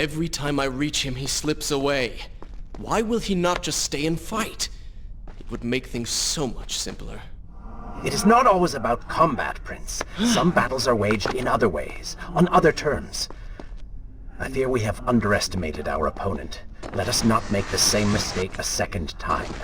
Every time I reach him, he slips away. Why will he not just stay and fight? It would make things so much simpler. It is not always about combat, Prince. Some battles are waged in other ways, on other terms. I fear we have underestimated our opponent. Let us not make the same mistake a second time.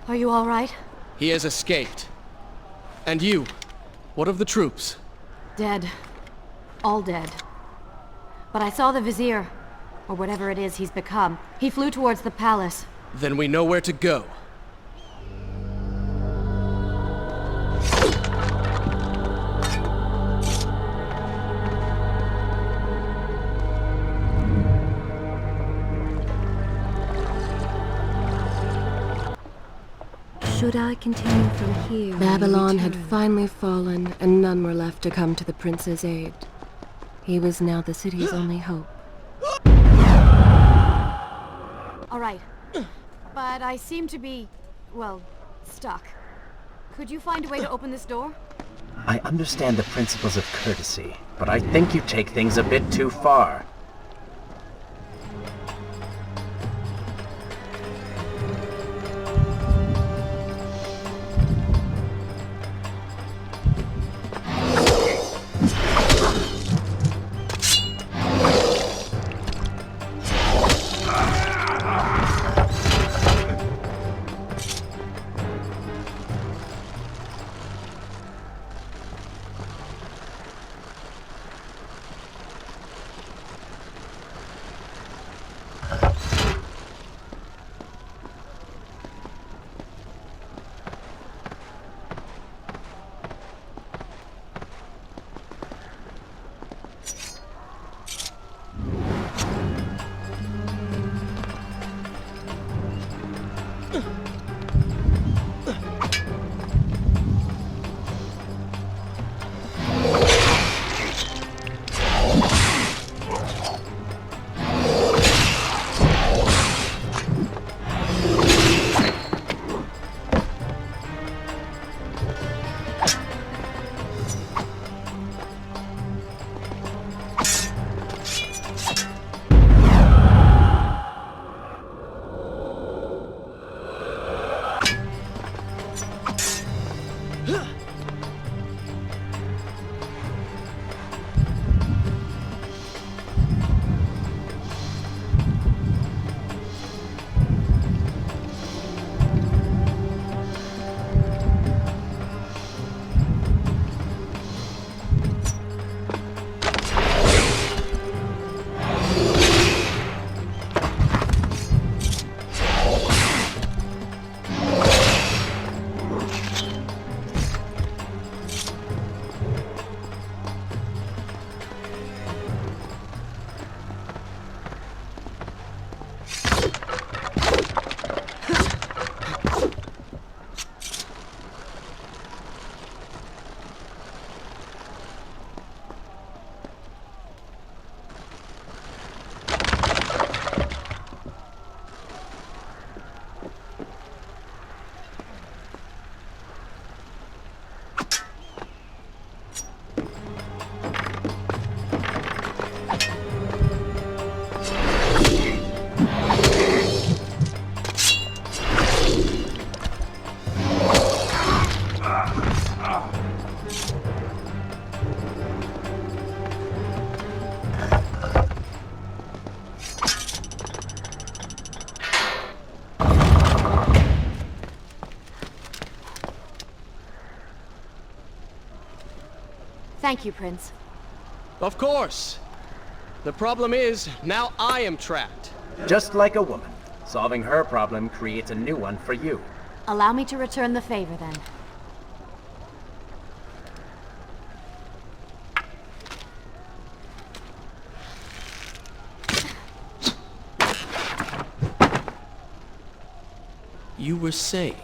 Are you all right? He has escaped. And you? What of the troops? Dead. All dead. But I saw the Vizier, or whatever it is he's become. He flew towards the palace. Then we know where to go. Should I continue from here? Babylon had finally fallen, and none were left to come to the prince's aid. He was now the city's only hope. All right. But I seem to be, well, stuck. Could you find a way to open this door? I understand the principles of courtesy, but I think you take things a bit too far. Thank you, Prince. Of course. The problem is, now I am trapped. Just like a woman. Solving her problem creates a new one for you. Allow me to return the favor, then. You were saying?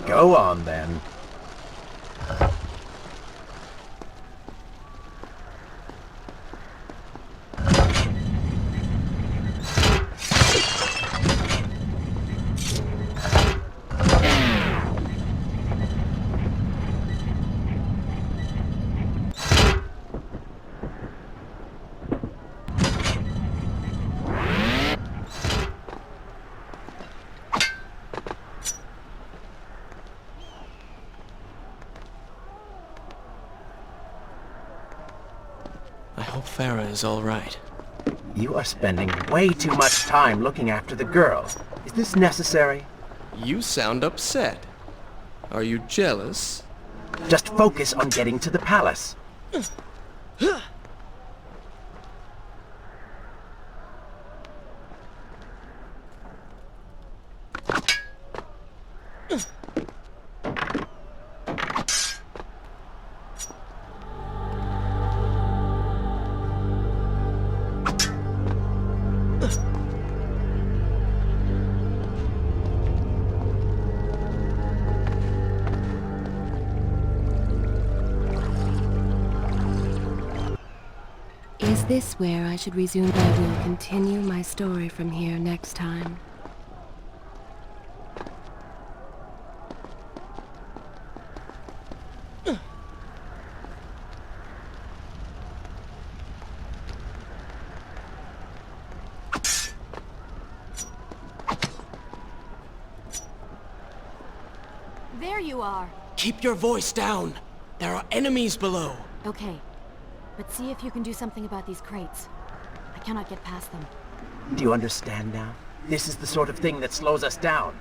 Go on, then. I hope Farah is all right. You are spending way too much time looking after the girl. Is this necessary? You sound upset. Are you jealous? Just focus on getting to the palace. Is this where I should resume? I will continue my story from here next time. There you are. Keep your voice down. There are enemies below. Okay. But see if you can do something about these crates. I cannot get past them. Do you understand now? This is the sort of thing that slows us down.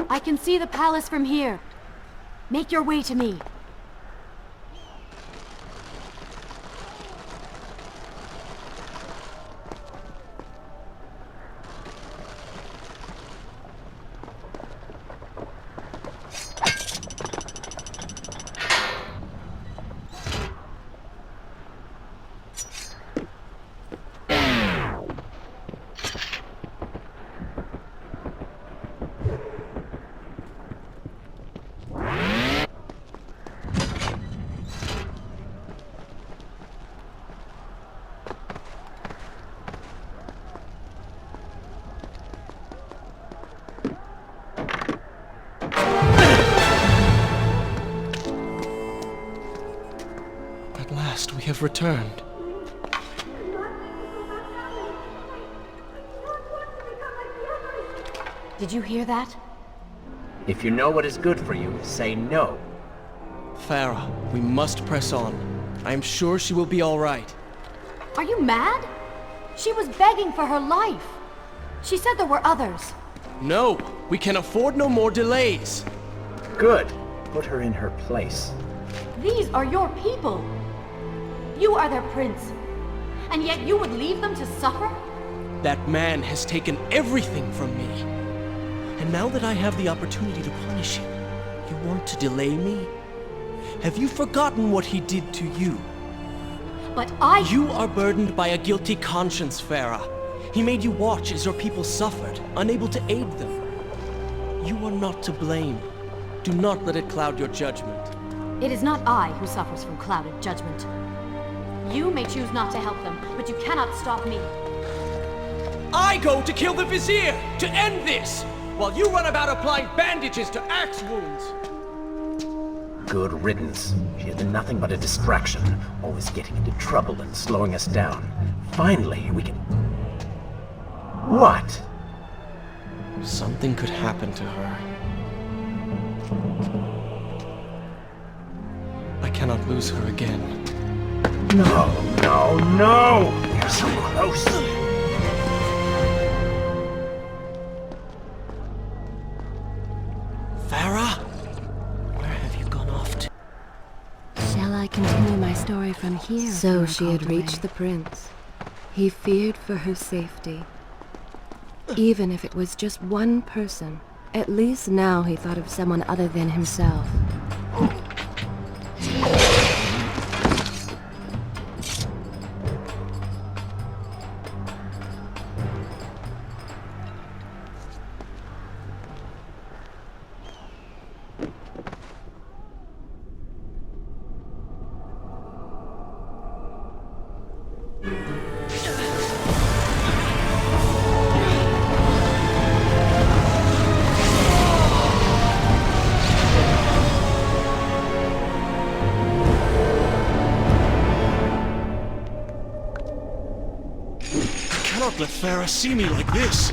I can see the palace from here. Make your way to me. At last, we have returned. Did you hear that? If you know what is good for you, say no. Farah, we must press on. I am sure she will be all right. Are you mad? She was begging for her life. She said there were others. No, we can afford no more delays. Good. Put her in her place. These are your people. You are their prince. And yet you would leave them to suffer? That man has taken everything from me. And now that I have the opportunity to punish him, you want to delay me? Have you forgotten what he did to you? But You are burdened by a guilty conscience, Farah. He made you watch as your people suffered, unable to aid them. You are not to blame. Do not let it cloud your judgment. It is not I who suffers from clouded judgment. You may choose not to help them, but you cannot stop me. I go to kill the Vizier, to end this, while you run about applying bandages to axe wounds. Good riddance. She has been nothing but a distraction, always getting into trouble and slowing us down. Finally, we can... What? Something could happen to her. I cannot lose her again. No, no, no! We're so close! Farah? Where have you gone off to? Shall I continue my story from here? So she had reached the prince. He feared for her safety. Even if it was just one person, at least now he thought of someone other than himself. Let Farah see me like this.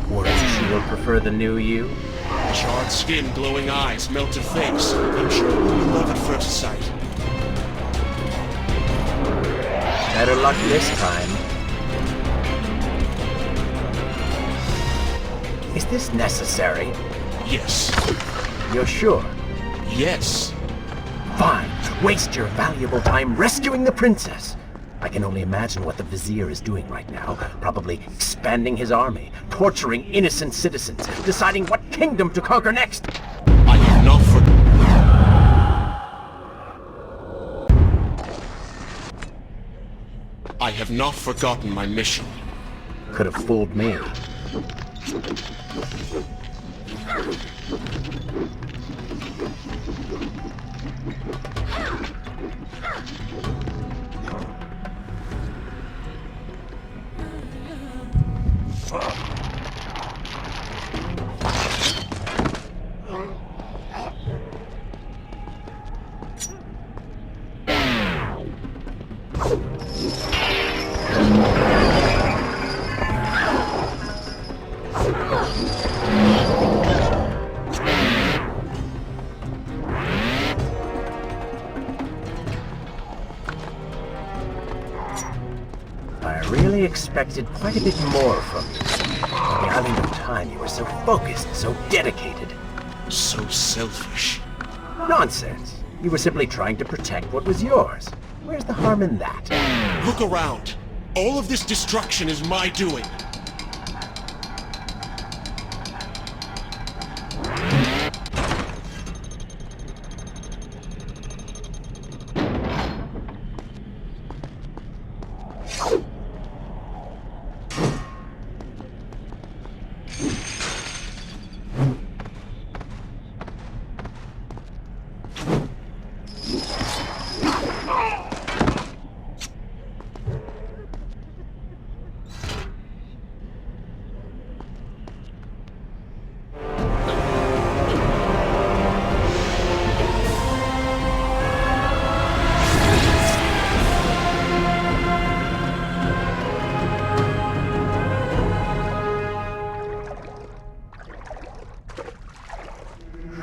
Worried she will prefer the new you? Charred skin, glowing eyes, melted face. I'm sure we'll love at first sight. Better luck this time. Is this necessary? Yes. You're sure? Yes. Fine. Waste your valuable time rescuing the princess. I can only imagine what the Vizier is doing right now. Probably expanding his army, torturing innocent citizens, deciding what kingdom to conquer next. I have not I have not forgotten my mission. Could have fooled me. expected quite a bit more from you. On the island of time, you were so focused, so dedicated. So selfish. Nonsense. You were simply trying to protect what was yours. Where's the harm in that? Look around. All of this destruction is my doing.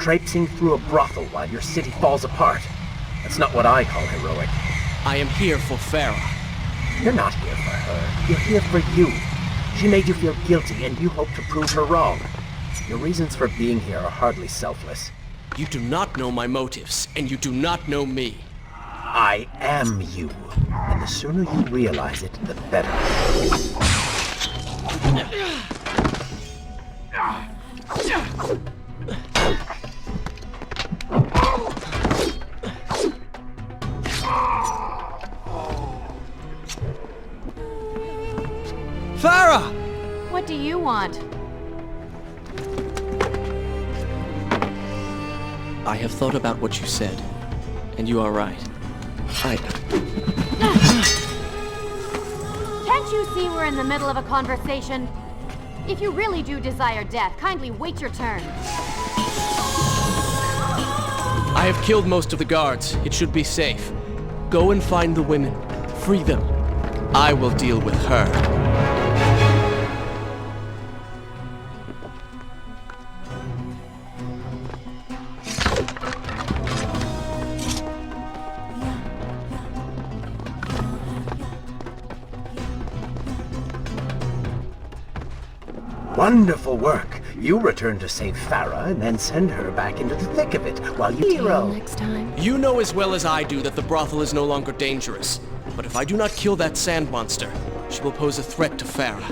Traipsing through a brothel while your city falls apart. That's not what I call heroic. I am here for Farah. You're not here for her. You're here for you. She made you feel guilty, and you hope to prove her wrong. Your reasons for being here are hardly selfless. You do not know my motives, and you do not know me. I am you. And the sooner you realize it, the better. Farah! What do you want? I have thought about what you said, and you are right. Can't you see we're in the middle of a conversation? If you really do desire death, kindly wait your turn. I have killed most of the guards. It should be safe. Go and find the women. Free them. I will deal with her. Wonderful work. You return to save Farah and then send her back into the thick of it while you hero. Next time. You know as well as I do that the brothel is no longer dangerous. But if I do not kill that sand monster, she will pose a threat to Farah.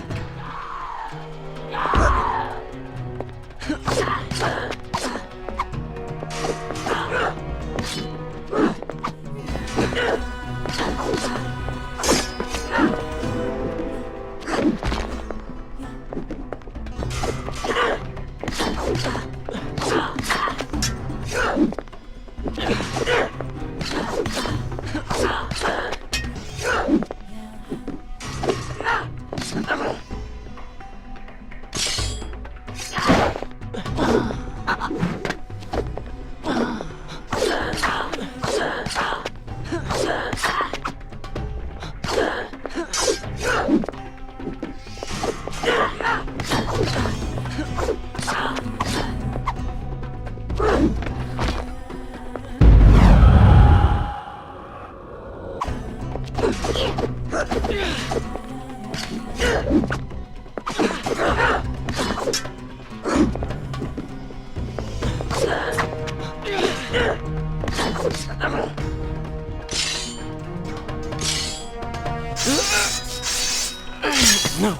No!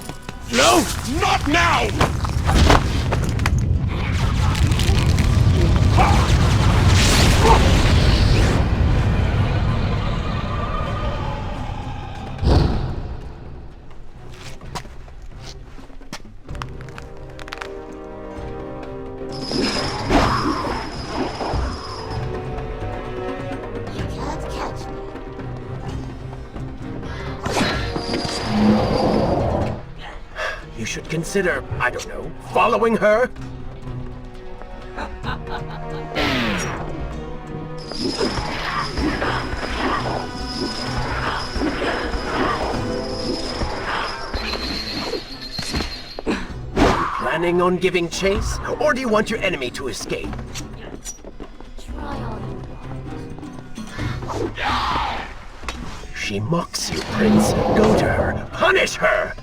No! Not now! You should consider, I don't know, following her? Planning on giving chase? Or do you want your enemy to escape? She mocks you, Prince. Go to her. Punish her!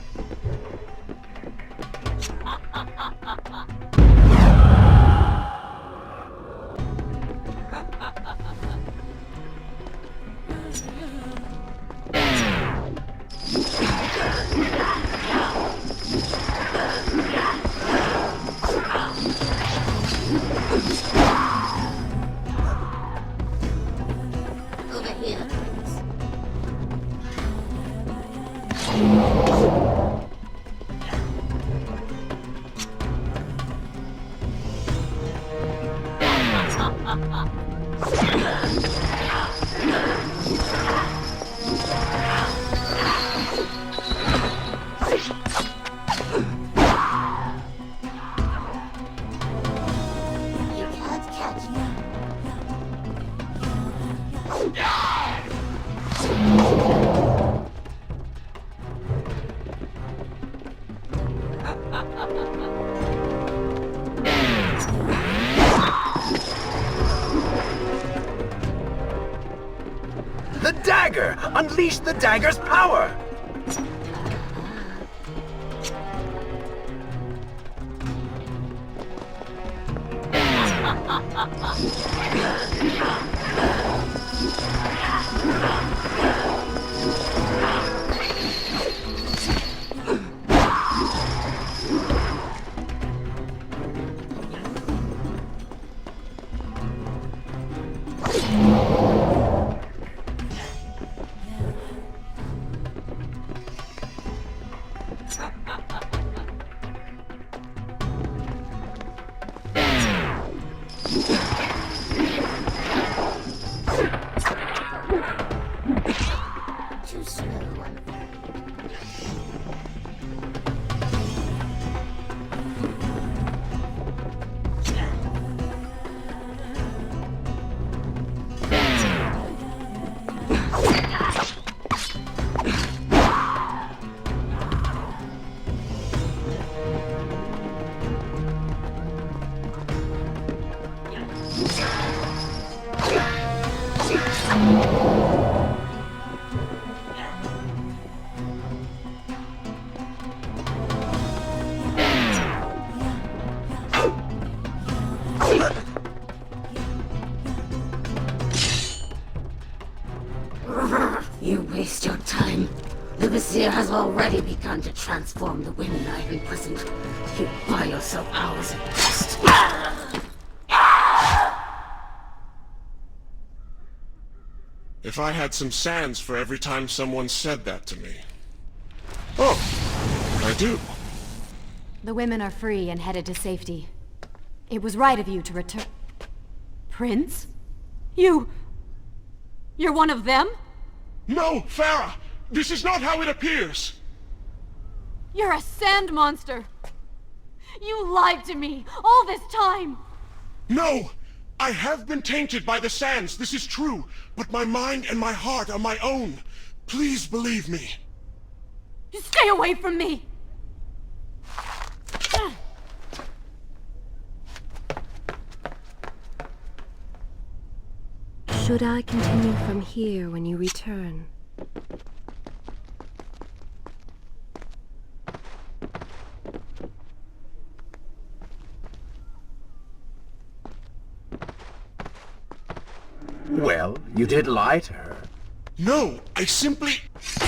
The dagger! Unleash the dagger's power! You waste your time. The Vizier has already begun to transform the women I've imprisoned. You buy yourself hours at best. If I had some sands for every time someone said that to me. Oh, I do. The women are free and headed to safety. It was right of you to return... Prince? You're one of them? No, Farah! This is not how it appears! You're a sand monster! You lied to me all this time! No! I have been tainted by the sands, this is true, but my mind and my heart are my own. Please believe me. Stay away from me! Should I continue from here when you return? Well, you did lie to her. No, I simply...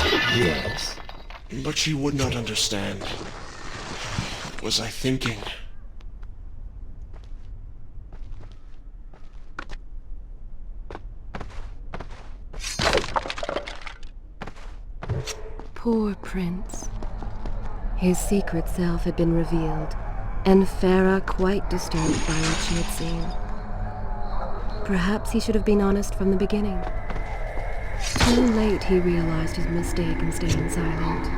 Yes. But she would not understand. What was I thinking? Poor Prince. His secret self had been revealed, and Farah quite disturbed by what she had seen. Perhaps he should have been honest from the beginning. Too late he realized his mistake in staying silent.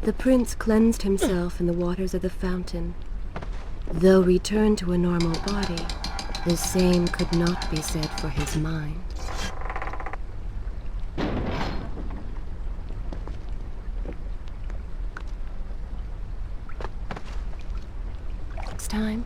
The prince cleansed himself in the waters of the fountain. Though returned to a normal body, the same could not be said for his mind. Next time.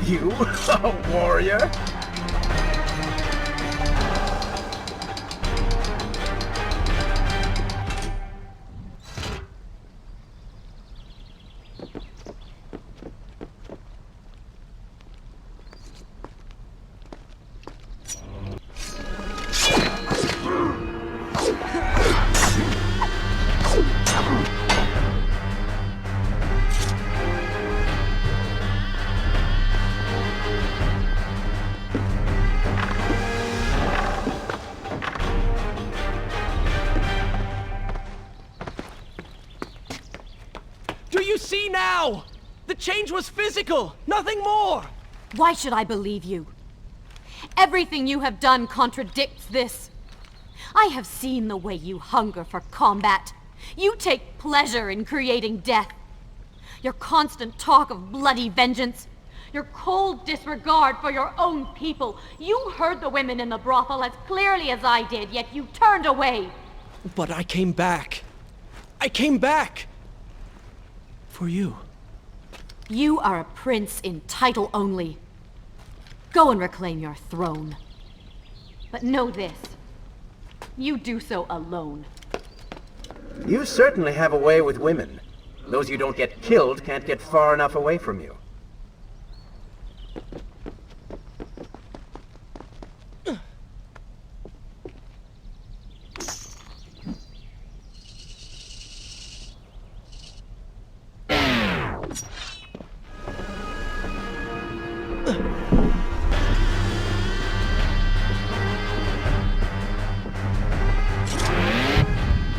You, a warrior? See now! The change was physical, nothing more! Why should I believe you? Everything you have done contradicts this. I have seen the way you hunger for combat. You take pleasure in creating death. Your constant talk of bloody vengeance. Your cold disregard for your own people. You heard the women in the brothel as clearly as I did, yet you turned away. But I came back. I came back! For you. You are a prince in title only. Go and reclaim your throne. But know this. You do so alone. You certainly have a way with women. Those you don't get killed can't get far enough away from you.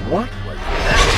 What was that?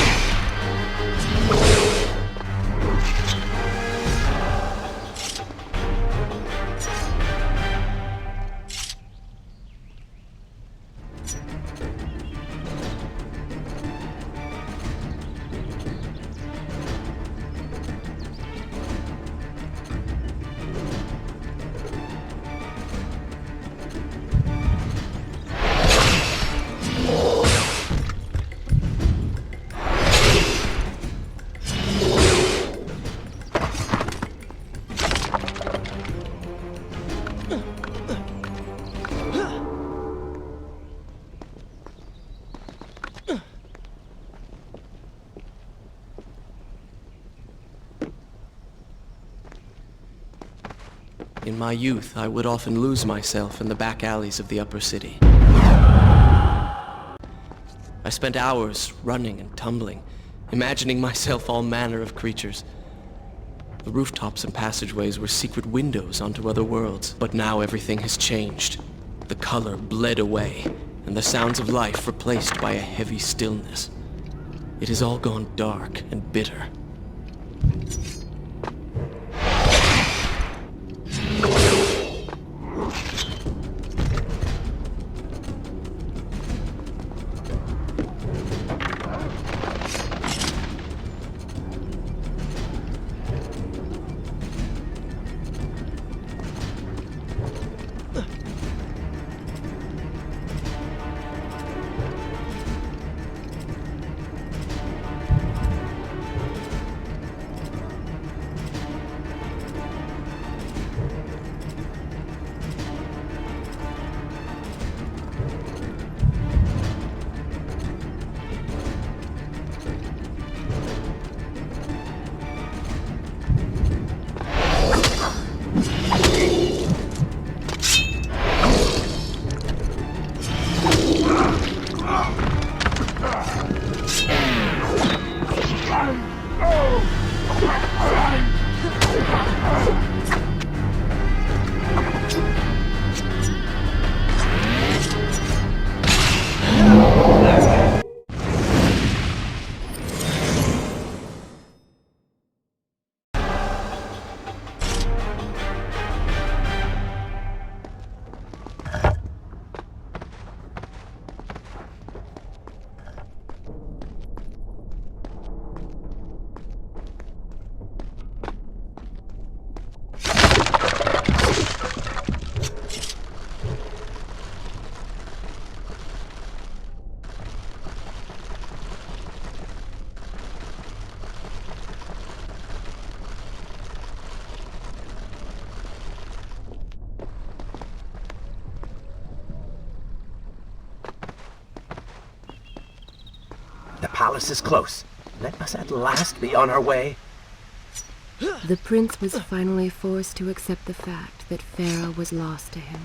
In my youth, I would often lose myself in the back alleys of the upper city. I spent hours running and tumbling, imagining myself all manner of creatures. The rooftops and passageways were secret windows onto other worlds. But now everything has changed. The color bled away, and the sounds of life replaced by a heavy stillness. It has all gone dark and bitter. palace is close. Let us at last be on our way. The prince was finally forced to accept the fact that Farah was lost to him,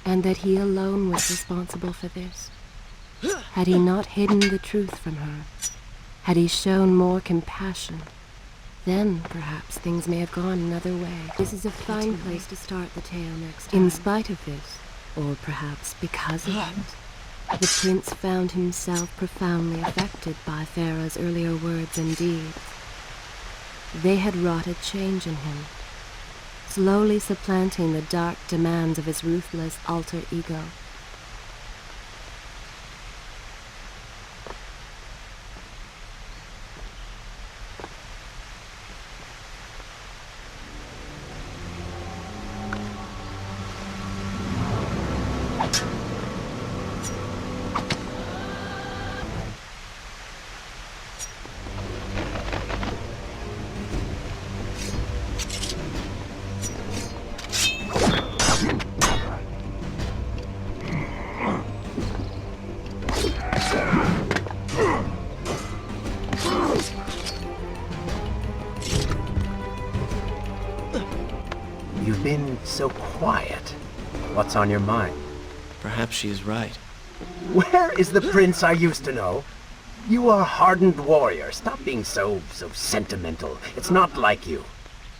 and that he alone was responsible for this. Had he not hidden the truth from her, had he shown more compassion, then perhaps things may have gone another way. This is a fine place to start the tale next time. In spite of this, or perhaps because of it, the prince found himself profoundly affected by Farah's earlier words and deeds. They had wrought a change in him, slowly supplanting the dark demands of his ruthless alter ego. You've been so quiet. What's on your mind? Perhaps she is right. Where is the prince I used to know? You are a hardened warrior. Stop being so sentimental. It's not like you.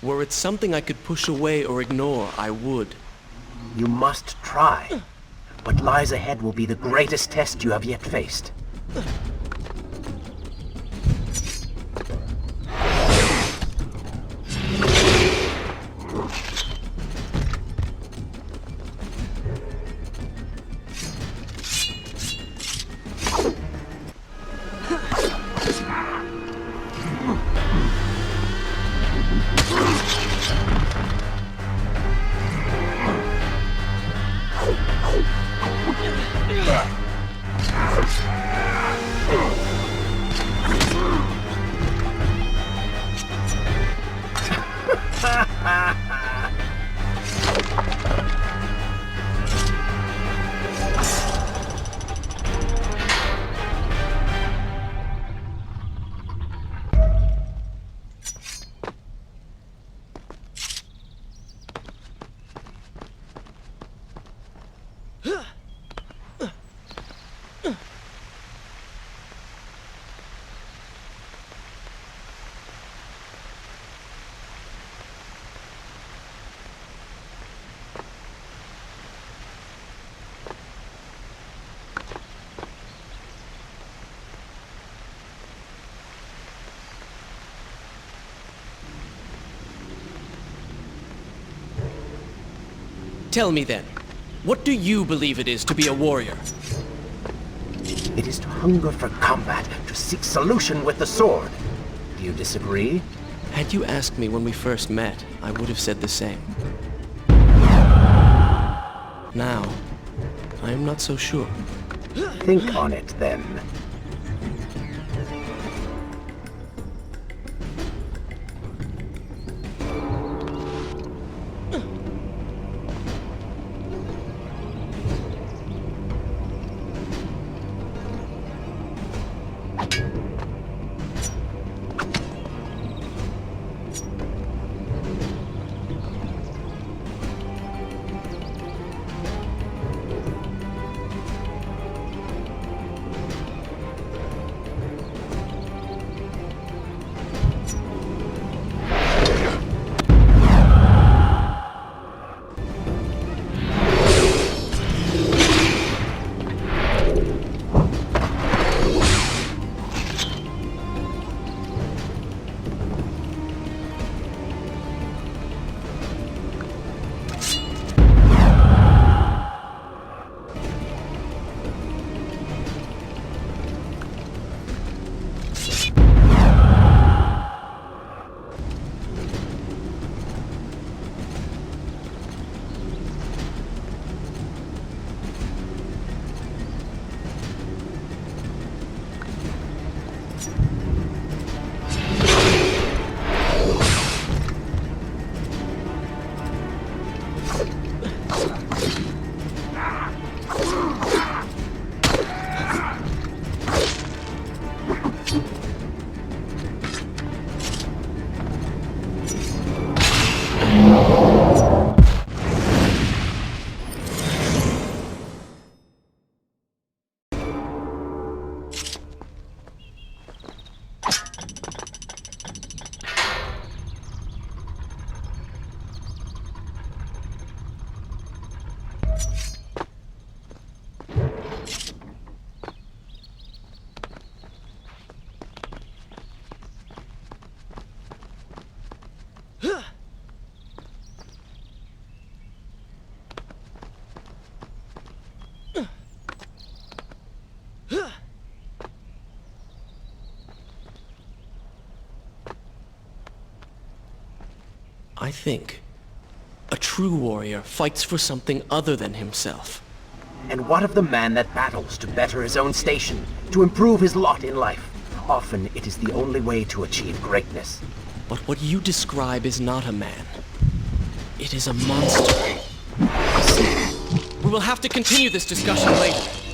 Were it something I could push away or ignore, I would. You must try. What lies ahead will be the greatest test you have yet faced. Tell me then, what do you believe it is to be a warrior? It is to hunger for combat, to seek solution with the sword. Do you disagree? Had you asked me when we first met, I would have said the same. Now, I am not so sure. Think on it, then. I think a true warrior fights for something other than himself. And what of the man that battles to better his own station, to improve his lot in life? Often it is the only way to achieve greatness. But what you describe is not a man. It is a monster. We will have to continue this discussion later.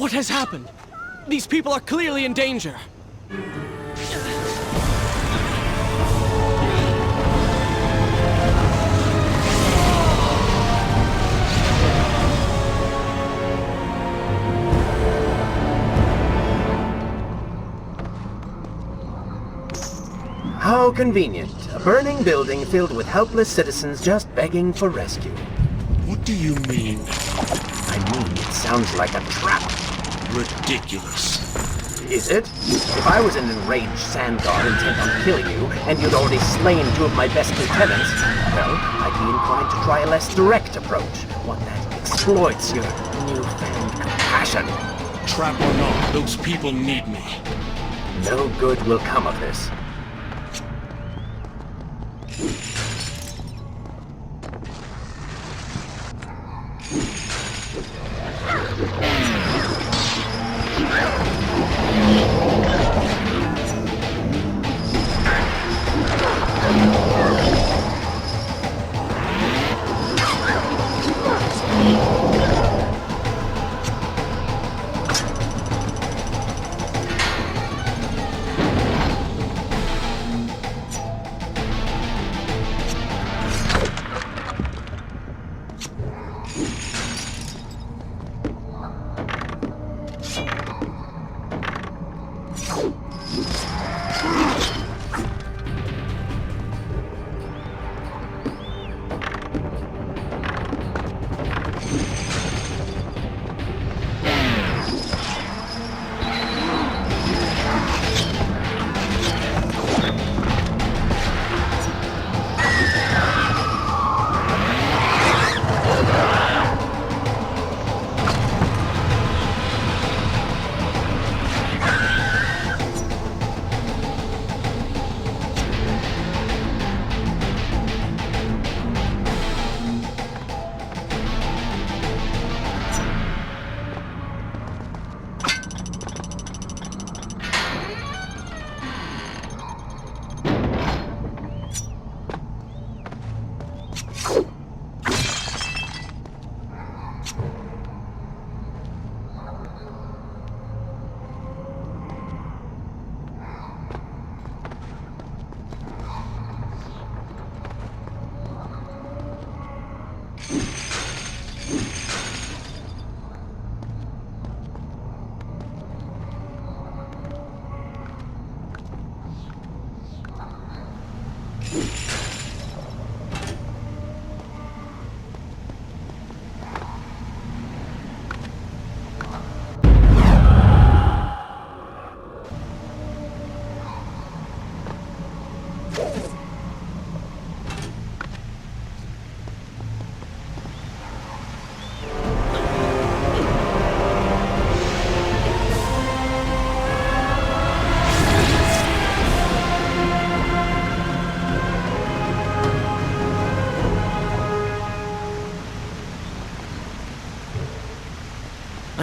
What has happened? These people are clearly in danger. How convenient. A burning building filled with helpless citizens just begging for rescue. What do you mean? I mean, it sounds like a trap. Ridiculous. Is it? If I was an enraged sand god intent on killing you, and you'd already slain two of my best lieutenants, well, I'd be inclined to try a less direct approach, one that exploits your newfound compassion. Trap or not, those people need me. No good will come of this.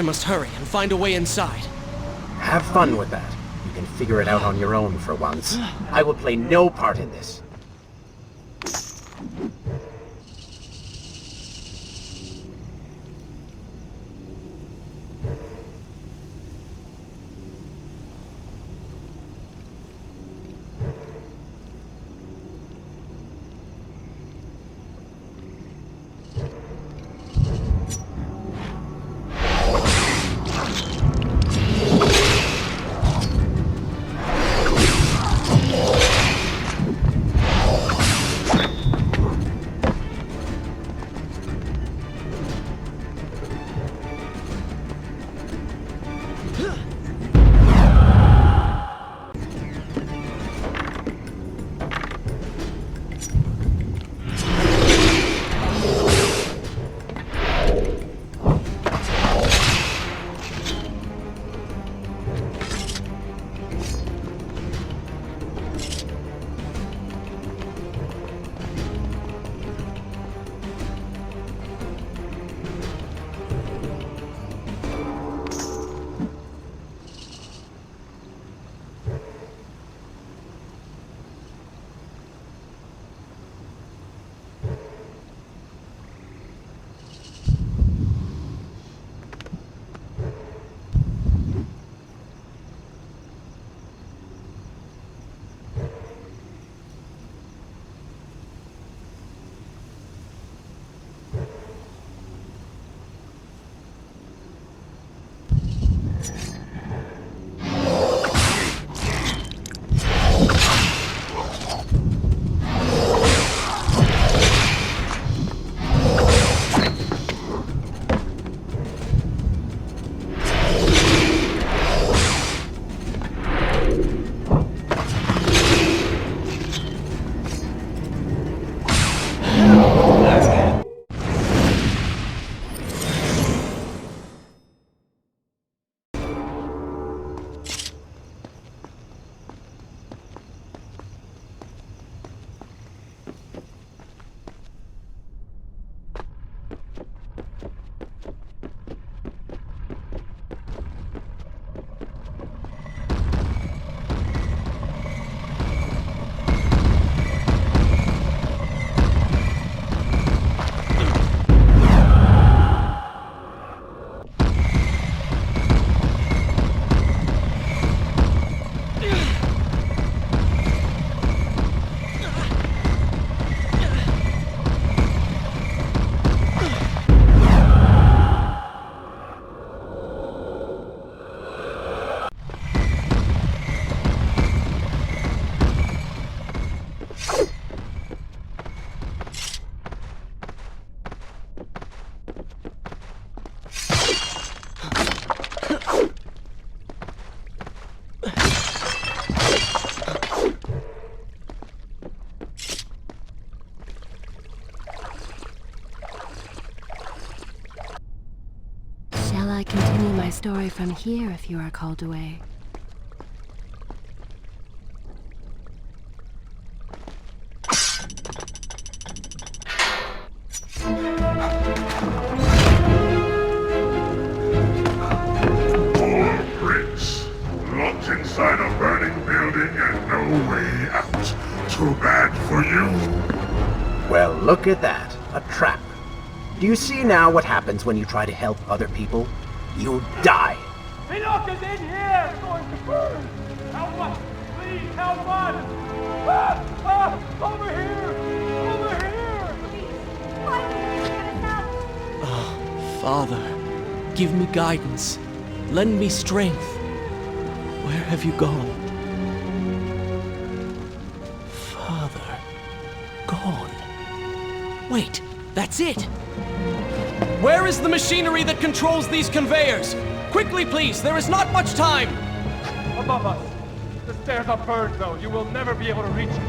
I must hurry and find a way inside. Have fun with that. You can figure it out on your own for once. I will play no part in this. I continue my story from here if you are called away. Poor Prince, locked inside a burning building and no way out. Too bad for you. Well, look at that. A trap. Do you see now what happens when you try to help other people? You die. Enoch is in here! We're going to burn! Help us! Please help us! Over here! Over here! Oh, Father, give me guidance. Lend me strength. Where have you gone? Father, gone. Wait, that's it! Where is the machinery that controls these conveyors? Quickly, please, there is not much time! Above us. The stairs are burned, though. You will never be able to reach it.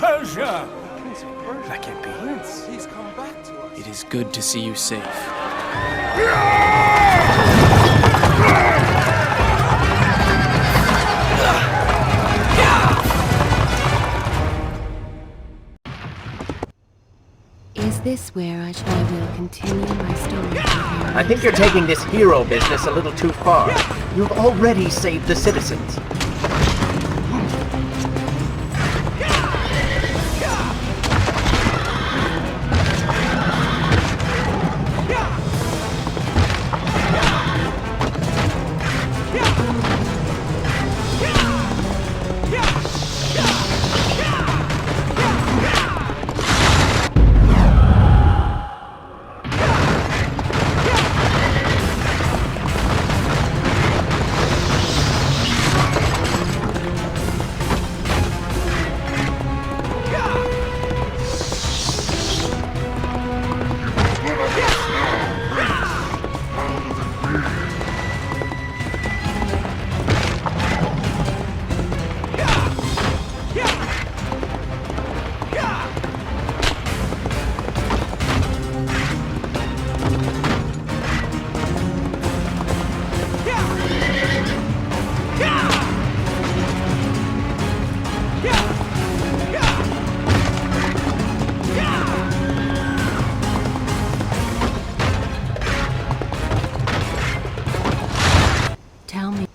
Persia! That can't be. He's come back to us. It is good to see you safe. Is this where I will continue my story? I think you're taking this hero business a little too far. You've already saved the citizens. Tell me.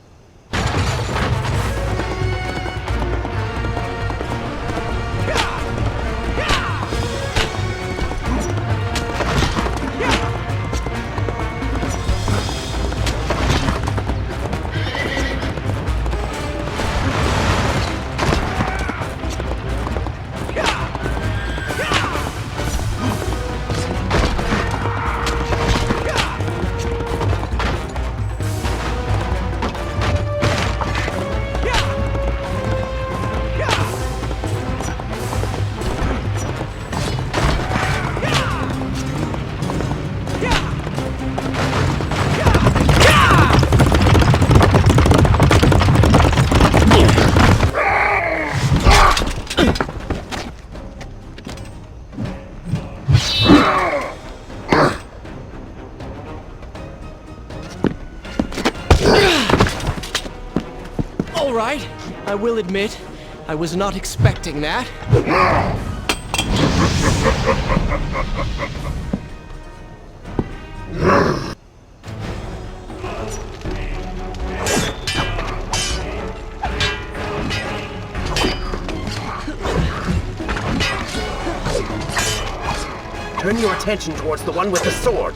All right, I will admit, I was not expecting that. Turn your attention towards the one with the sword.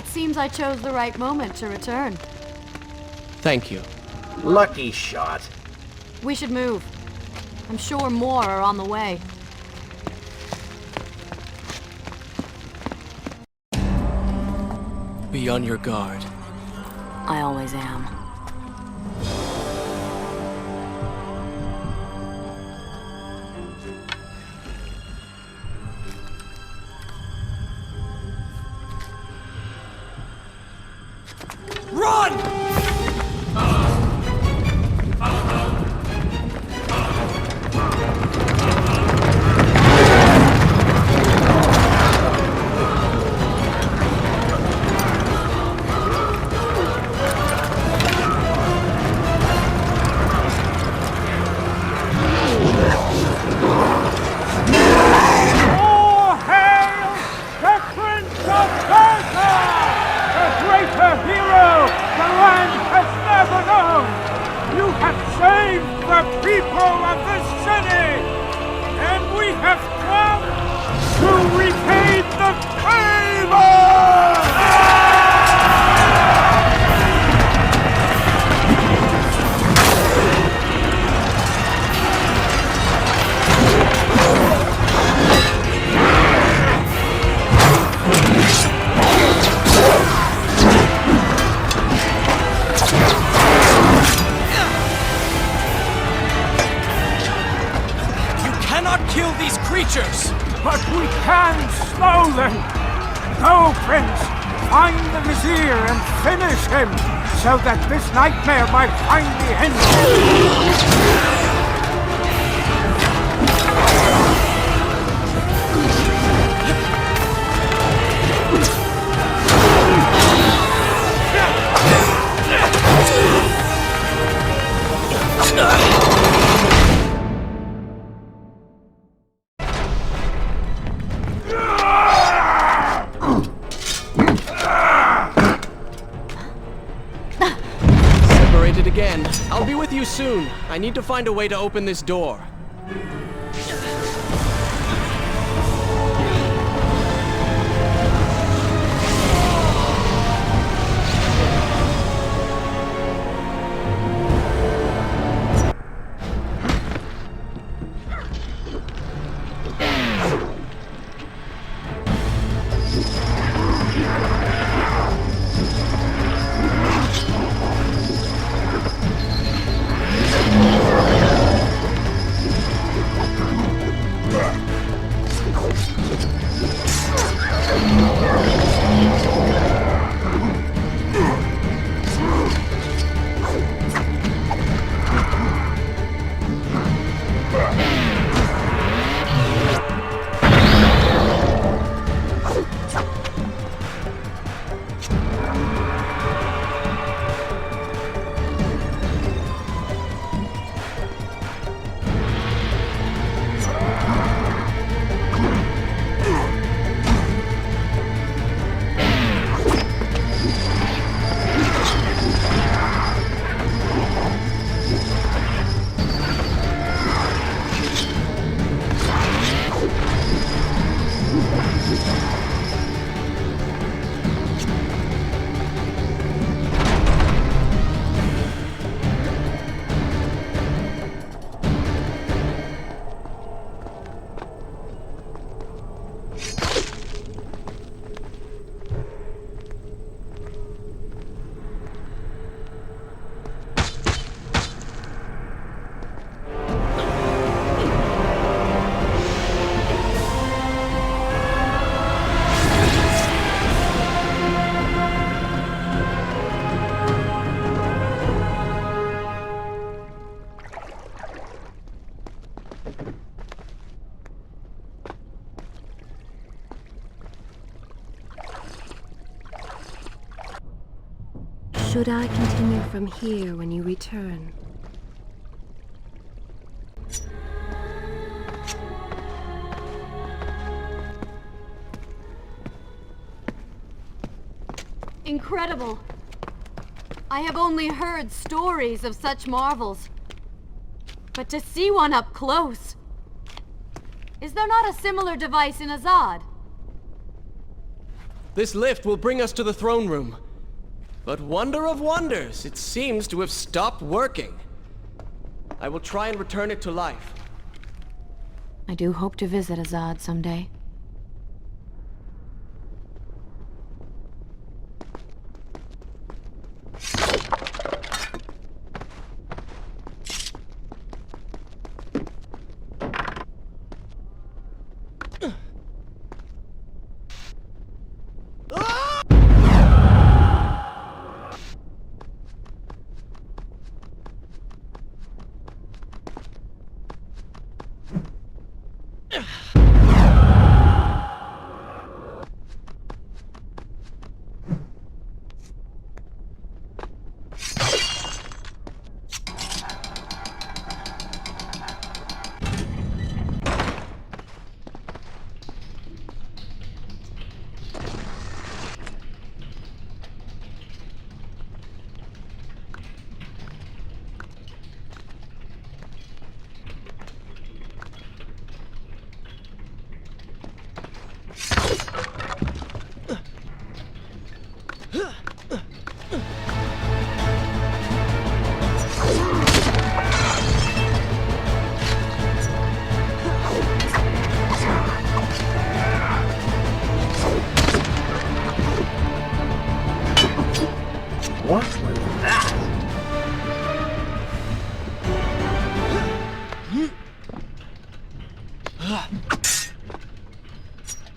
Seems I chose the right moment to return. Thank you. Lucky shot. We should move. I'm sure more are on the way. Be on your guard. I always am. repaid the favor! Kill these creatures! But we can slow them! Go, Prince! Find the Vizier and finish him, so that this nightmare might finally end. Again. I'll be with you soon. I need to find a way to open this door. Should I continue from here when you return? Incredible! I have only heard stories of such marvels. But to see one up close... Is there not a similar device in Azad? This lift will bring us to the throne room. But wonder of wonders, it seems to have stopped working. I will try and return it to life. I do hope to visit Azad someday. What was that?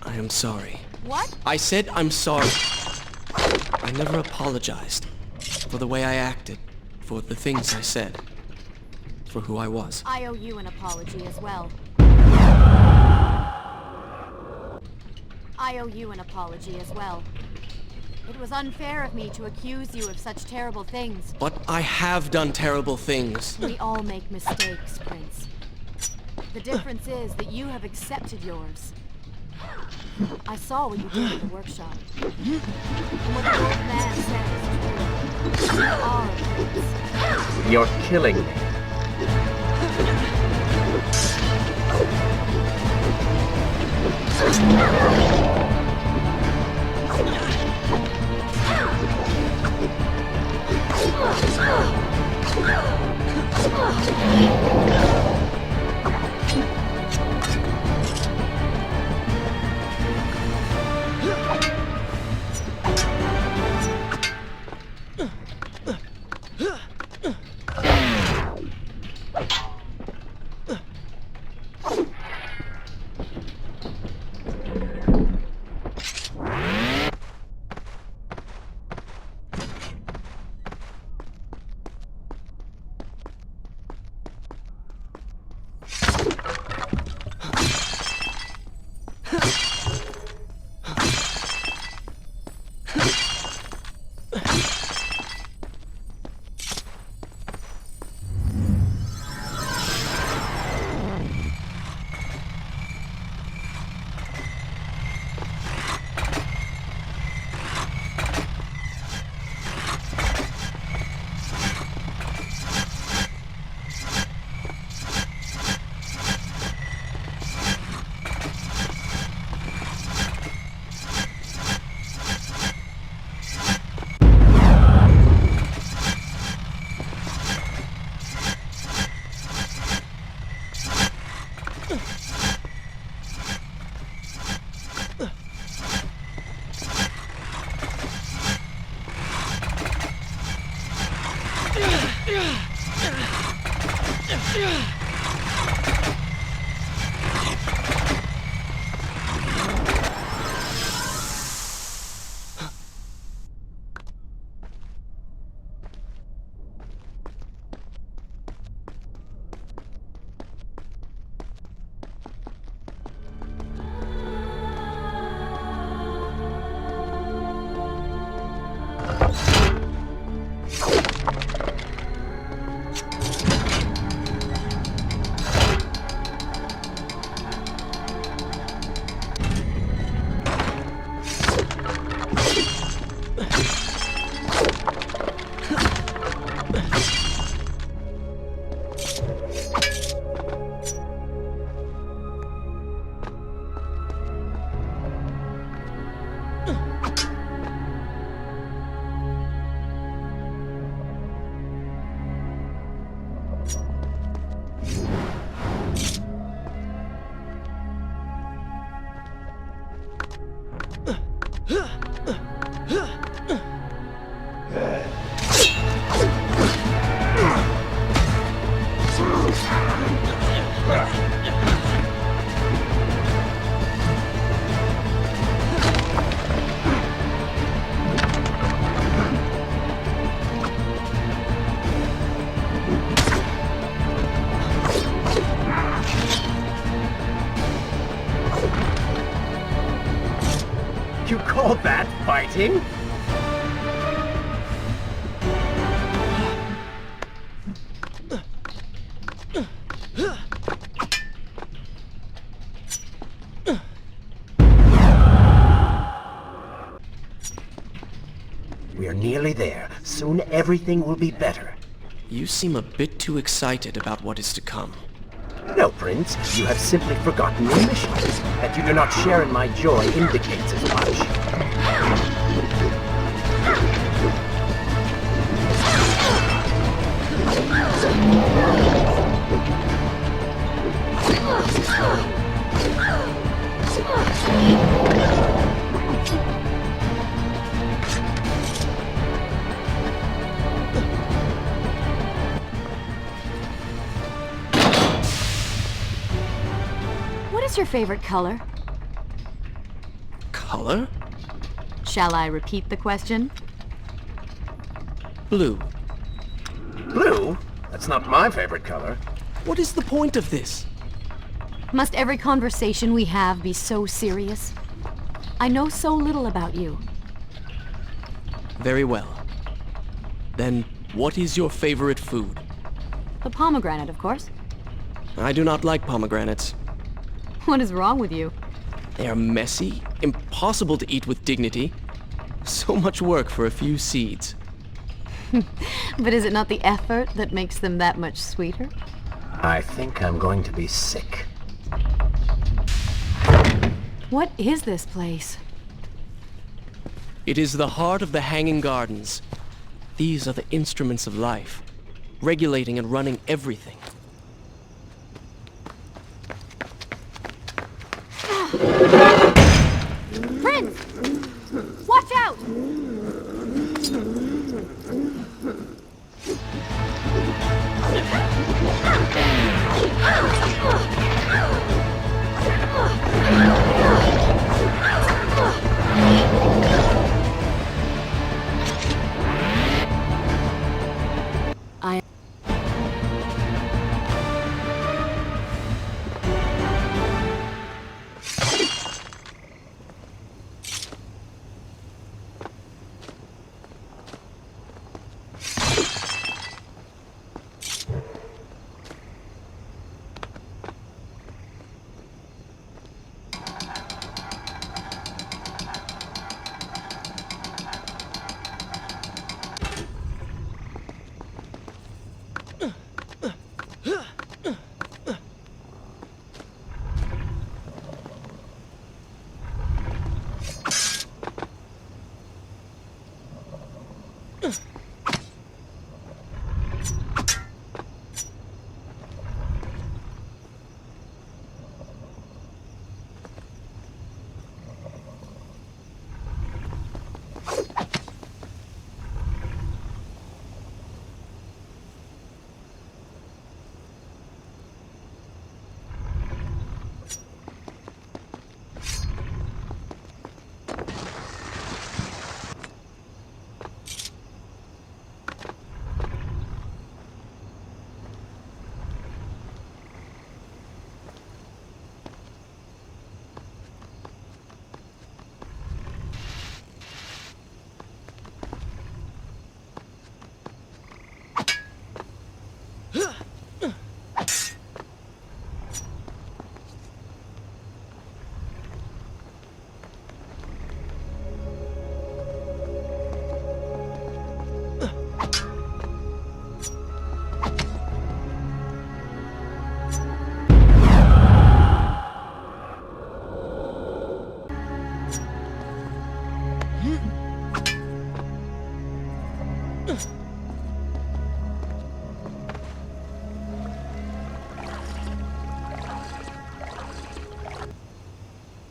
I am sorry. What? I said I'm sorry. I never apologized for the way I acted, for the things I said, for who I was. I owe you an apology as well. I owe you an apology as well. It was unfair of me to accuse you of such terrible things. But I have done terrible things. We all make mistakes, Prince. The difference is that you have accepted yours. I saw what you did in the workshop. And what the old man said is true. You are a prince. You're killing me. You call that fighting? We're nearly there. Soon everything will be better. You seem a bit too excited about what is to come. No, Prince. You have simply forgotten your mission. That you do not share in my joy indicates as much. is your favorite color? Color? Shall I repeat the question? Blue. Blue? That's not my favorite color. What is the point of this? Must every conversation we have be so serious? I know so little about you. Very well. Then, what is your favorite food? The pomegranate, of course. I do not like pomegranates. What is wrong with you? They are messy, impossible to eat with dignity. So much work for a few seeds. But is it not the effort that makes them that much sweeter? I think I'm going to be sick. What is this place? It is the heart of the Hanging Gardens. These are the instruments of life, regulating and running everything. Prince! Watch out!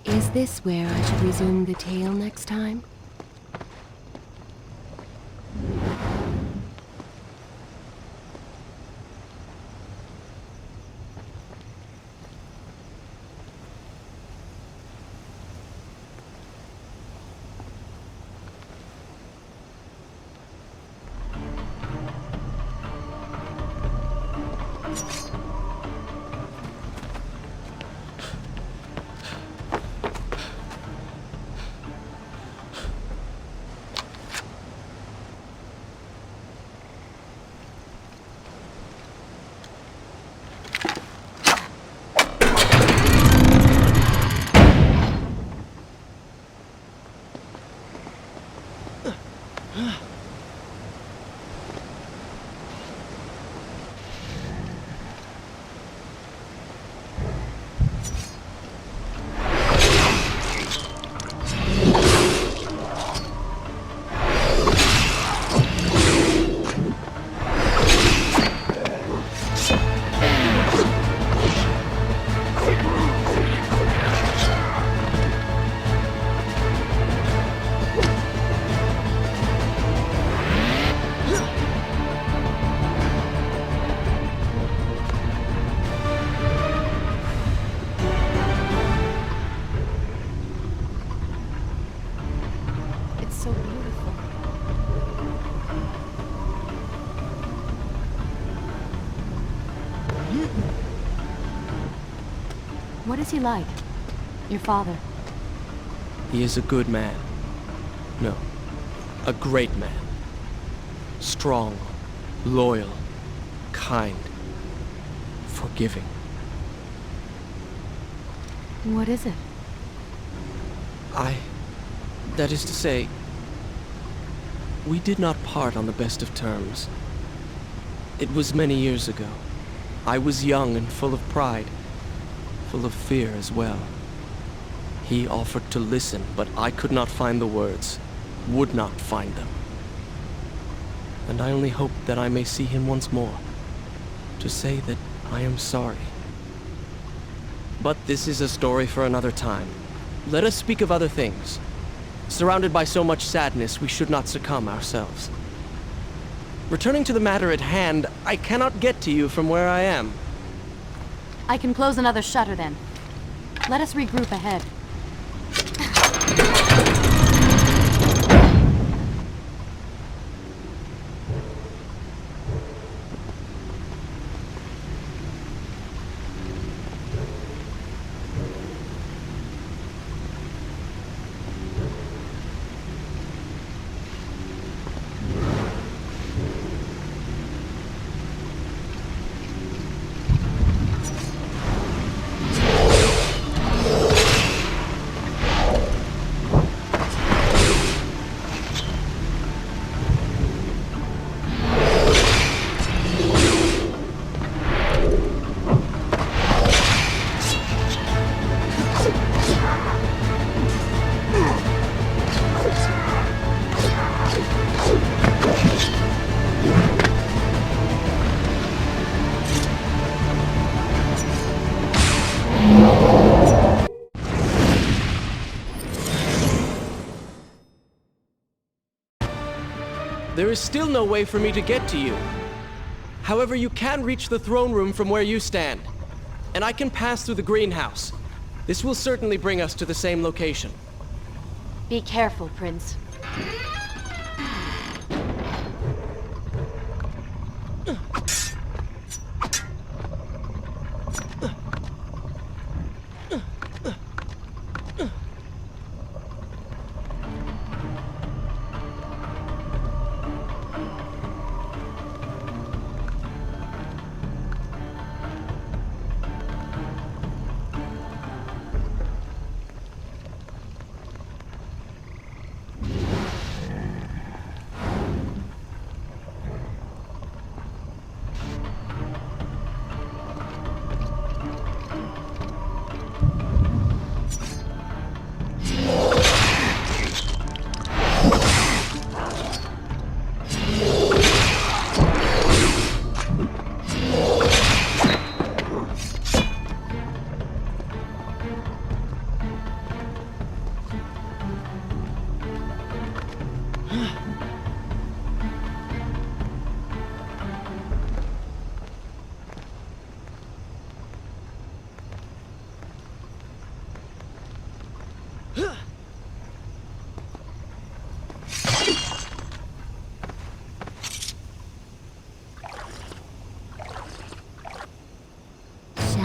Is this where I should resume the tale next time? so beautiful. What is he like? Your father? He is a good man. No, a great man. Strong, loyal, kind, forgiving. What is it? That is to say, we did not part on the best of terms. It was many years ago. I was young and full of pride, full of fear as well. He offered to listen, but I could not find the words, would not find them. And I only hope that I may see him once more, to say that I am sorry. But this is a story for another time. Let us speak of other things. Surrounded by so much sadness, we should not succumb ourselves. Returning to the matter at hand, I cannot get to you from where I am. I can close another shutter then. Let us regroup ahead. There is still no way for me to get to you. However, you can reach the throne room from where you stand. And I can pass through the greenhouse. This will certainly bring us to the same location. Be careful, Prince.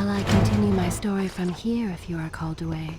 Shall I continue my story from here if you are called away?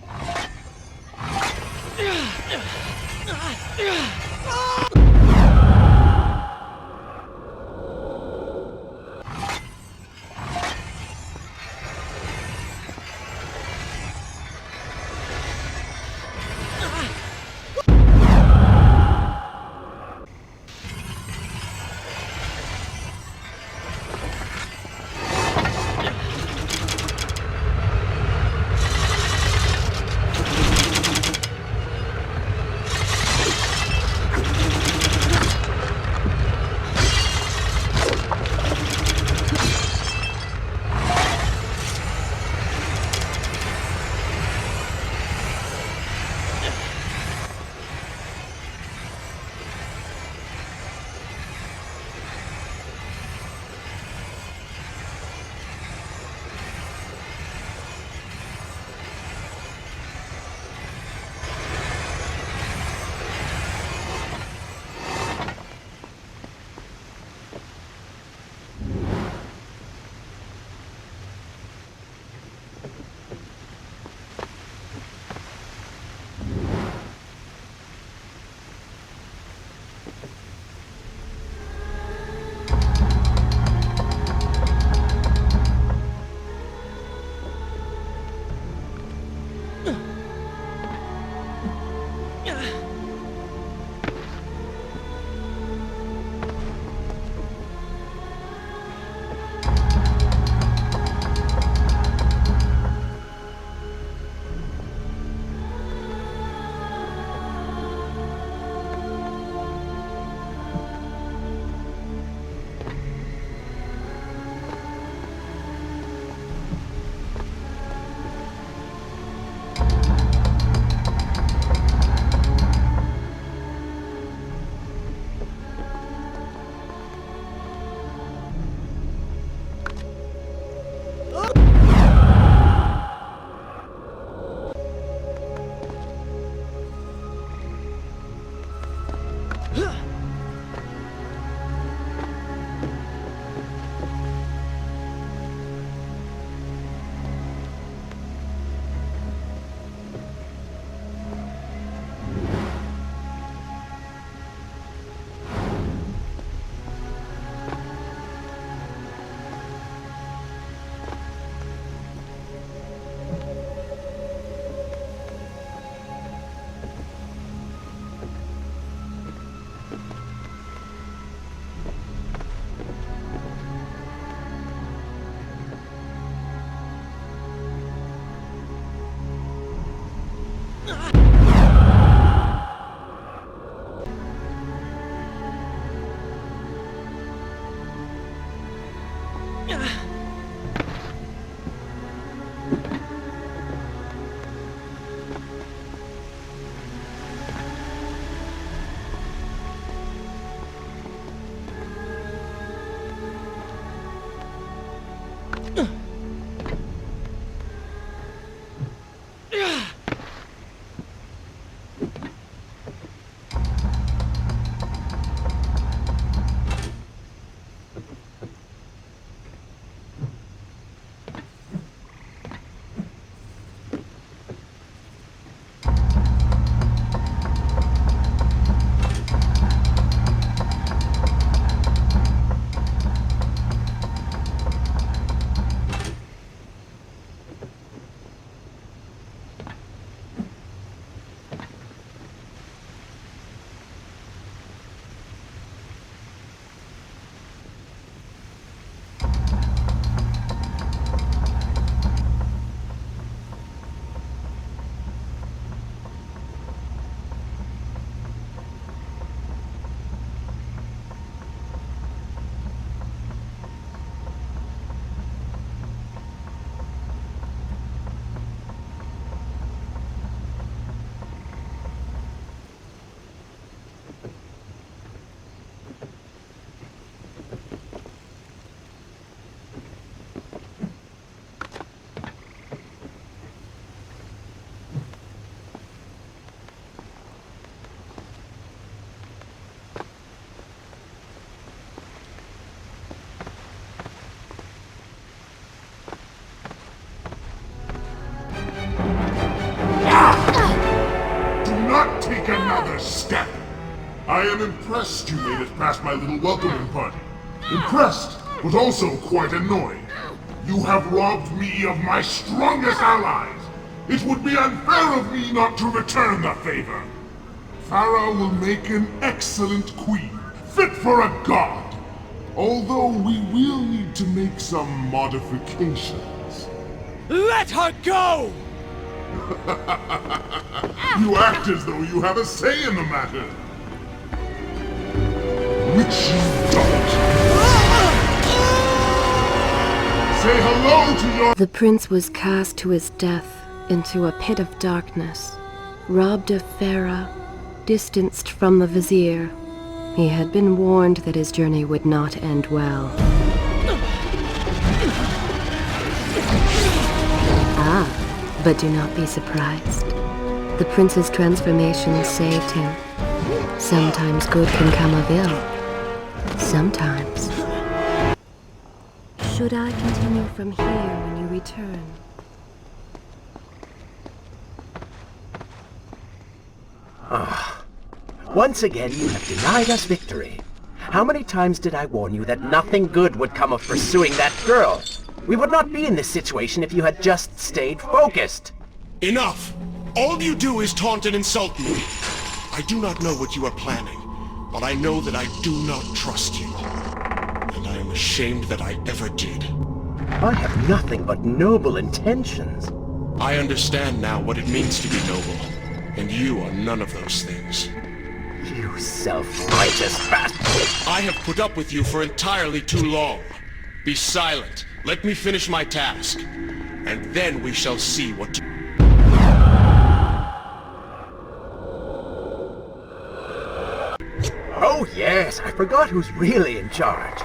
take another step. I am impressed you made it past my little welcoming party. Impressed, but also quite annoyed. You have robbed me of my strongest allies. It would be unfair of me not to return the favor. Farah will make an excellent queen, fit for a god. Although we will need to make some modifications. Let her go! You act as though you have a say in the matter. Which you don't. Say hello to your— The prince was cast to his death into a pit of darkness, robbed of Farah, distanced from the vizier. He had been warned that his journey would not end well. Ah, but do not be surprised. The prince's transformation saved him. Sometimes good can come of ill. Sometimes. Should I continue from here when you return? Once again, you have denied us victory. How many times did I warn you that nothing good would come of pursuing that girl? We would not be in this situation if you had just stayed focused. Enough! All you do is taunt and insult me. I do not know what you are planning, but I know that I do not trust you. And I am ashamed that I ever did. I have nothing but noble intentions. I understand now what it means to be noble, and you are none of those things. You self-righteous bastard! I have put up with you for entirely too long. Be silent. Let me finish my task. And then we shall see what to... Oh yes, I forgot who's really in charge.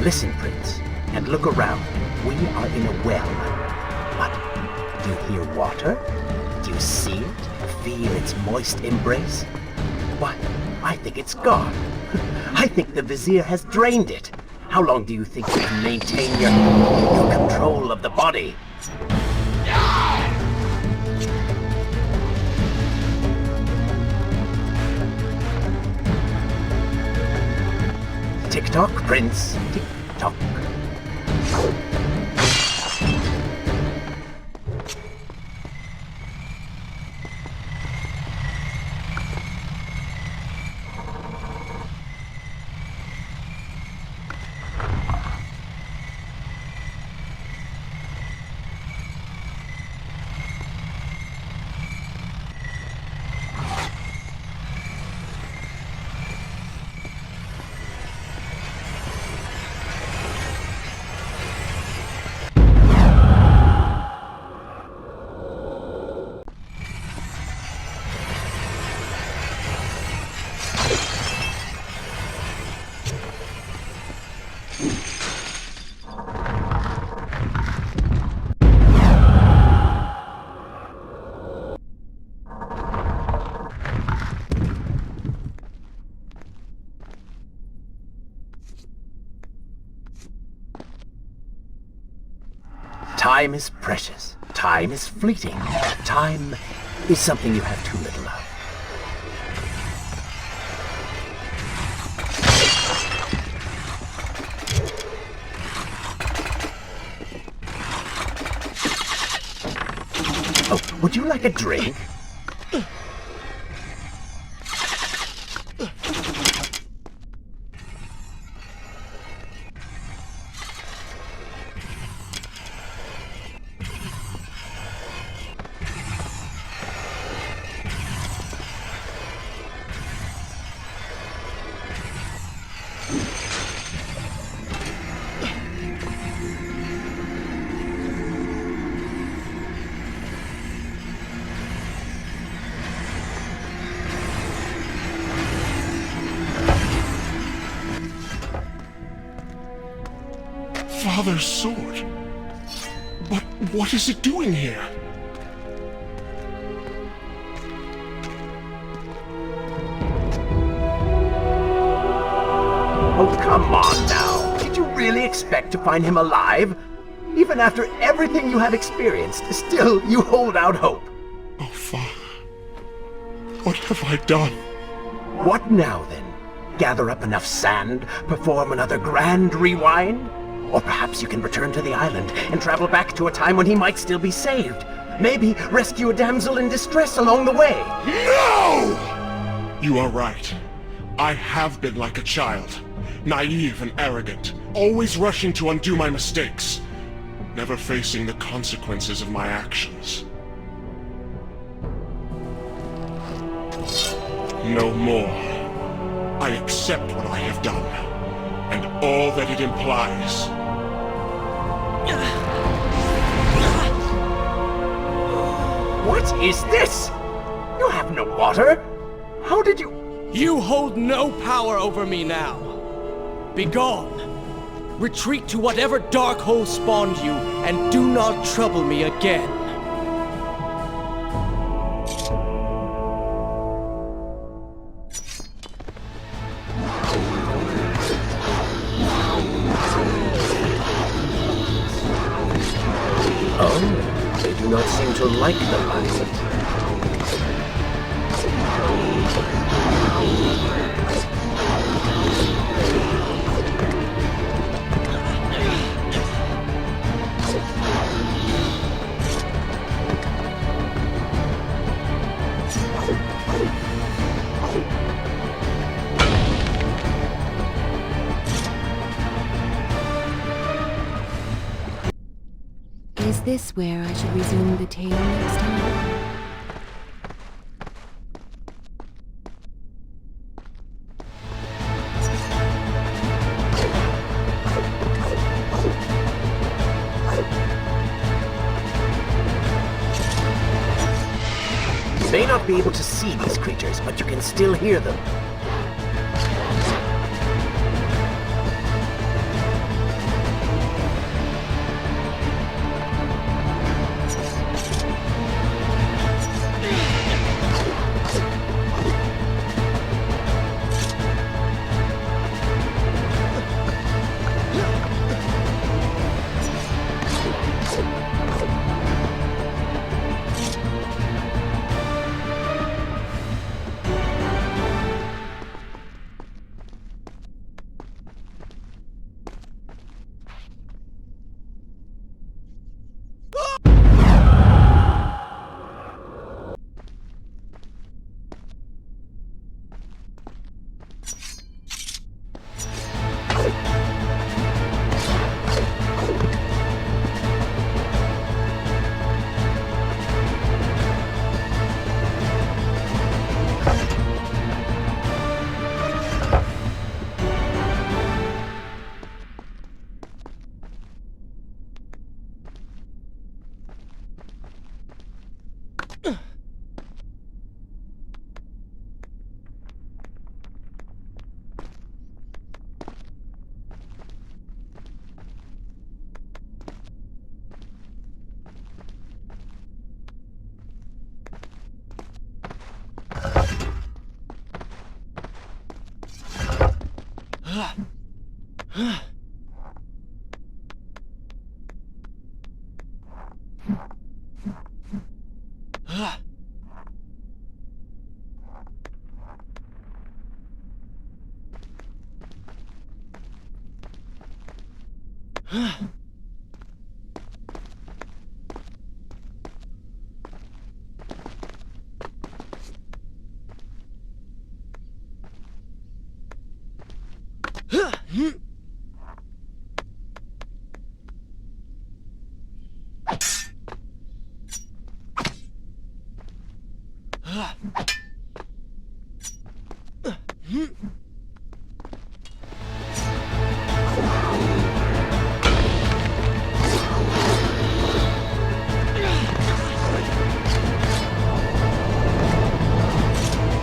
Listen, Prince, and look around. We are in a well. What? Do you hear water? Do you see it? Feel its moist embrace? Why, I think it's gone. I think the Vizier has drained it. How long do you think you can maintain your control of the body? Tick-tock, Prince. Tick-tock. Time is precious. Time is fleeting. Time is something you have too little of. Oh, would you like a drink? Father's sword. But what is it doing here? Oh, come on now. Did you really expect to find him alive? Even after everything you have experienced, still you hold out hope. Oh, Father. What have I done? What now, then? Gather up enough sand, perform another grand rewind? Or perhaps you can return to the island and travel back to a time when he might still be saved. Maybe rescue a damsel in distress along the way. No! You are right. I have been like a child. Naive and arrogant. Always rushing to undo my mistakes. Never facing the consequences of my actions. No more. I accept what I have done. And all that it implies. What is this? You have no water? How did you... You hold no power over me now. Begone. Retreat to whatever dark hole spawned you, and do not trouble me again. Oh, they do not seem to like the light. Is this where I should resume the tale next time? You may not be able to see these creatures, but you can still hear them.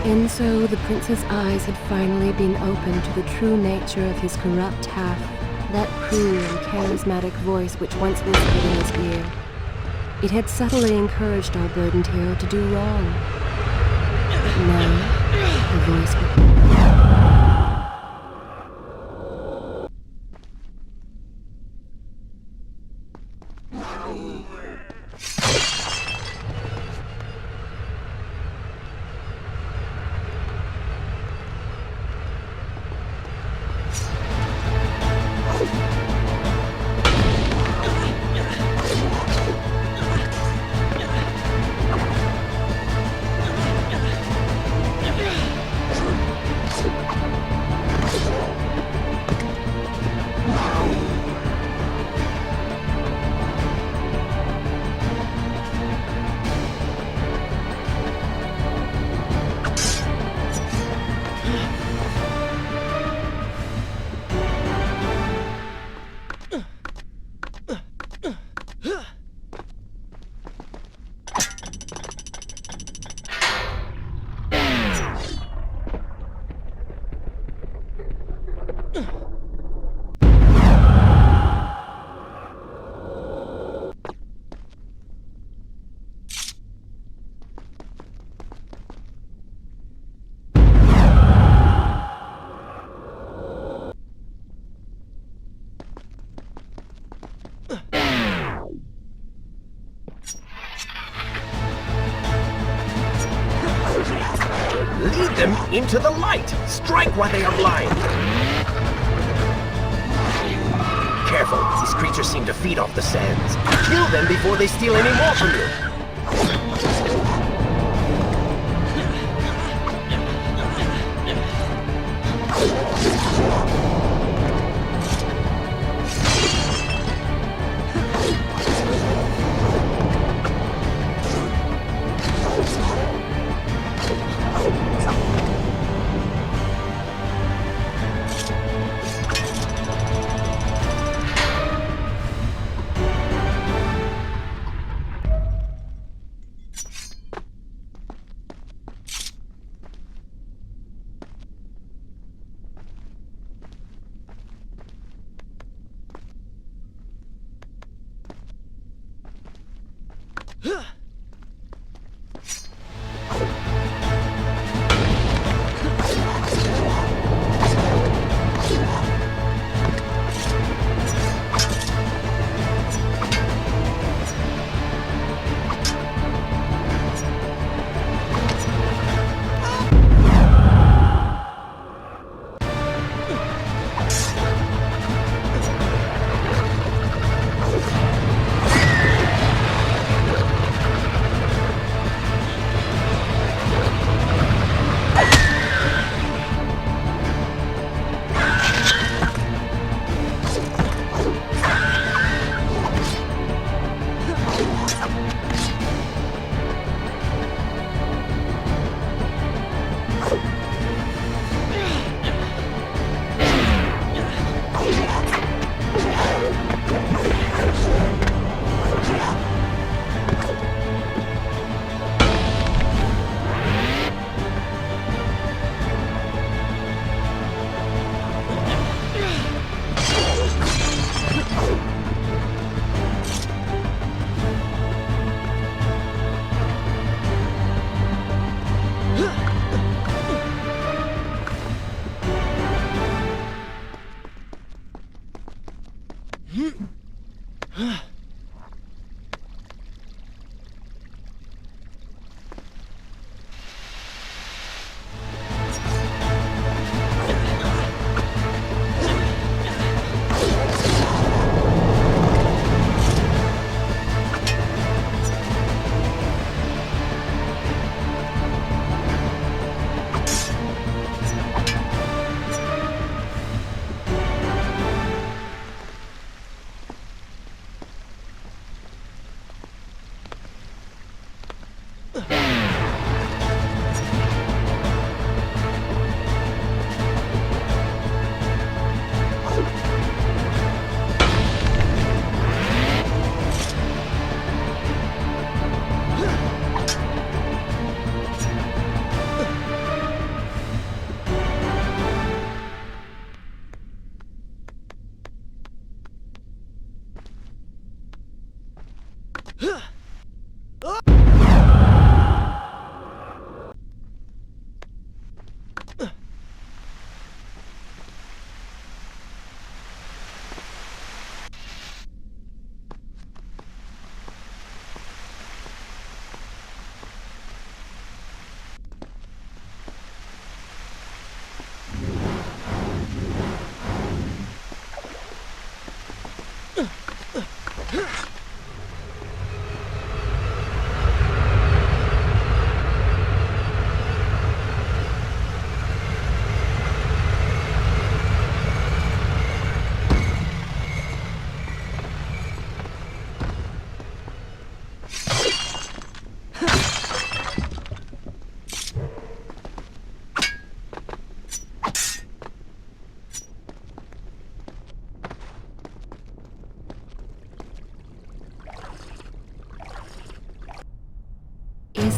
And so the prince's eyes had finally been opened to the true nature of his corrupt half, that cruel and charismatic voice which once whispered in his ear. It had subtly encouraged our burdened hero to do wrong. But now, the voice would... Lead them into the light! Strike while they are blind! Careful, these creatures seem to feed off the sands. Kill them before they steal any more from you!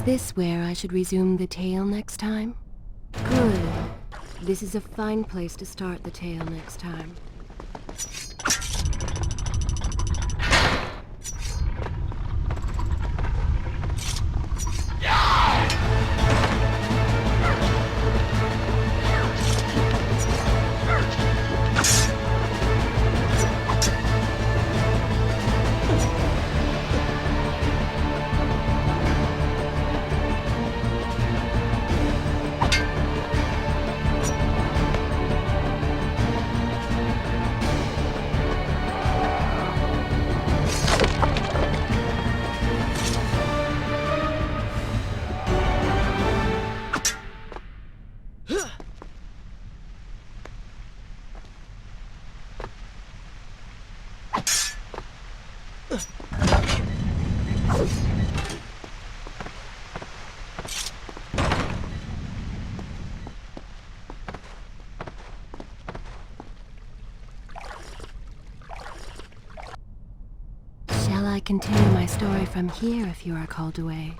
Is this where I should resume the tale next time? Good. This is a fine place to start the tale next time. Shall I continue my story from here if you are called away?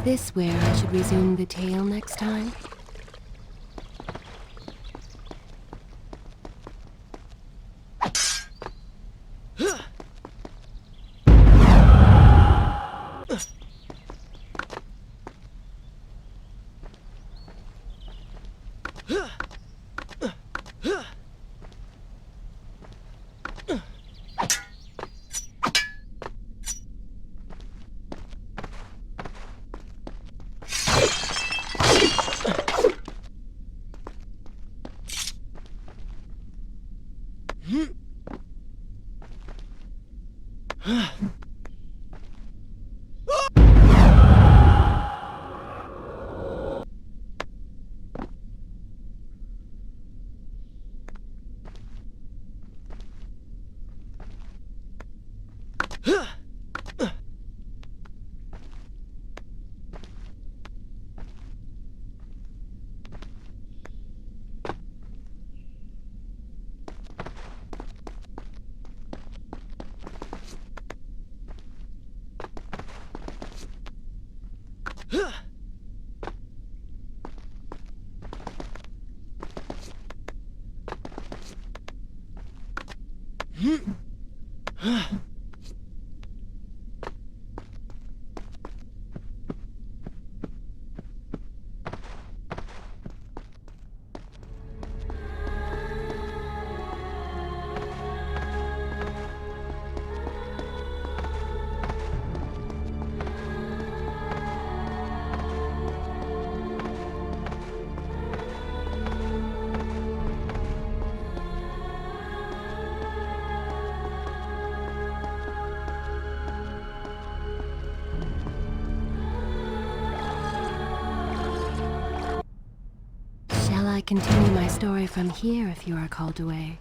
Is this where I should resume the tale next time? Shall I continue my story from here if you are called away?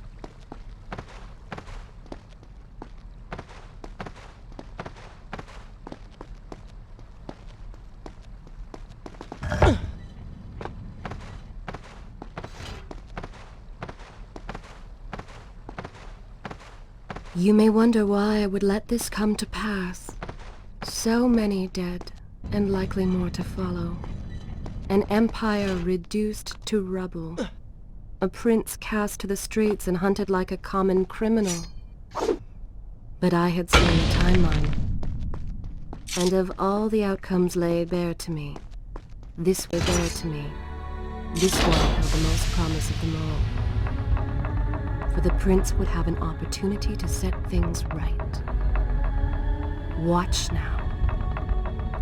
You may wonder why I would let this come to pass. So many dead, and likely more to follow. An empire reduced to rubble. A prince cast to the streets and hunted like a common criminal. But I had seen the timeline. And of all the outcomes laid bare to me, this was bare to me. This one held the most promise of them all. For the prince would have an opportunity to set things right. Watch now.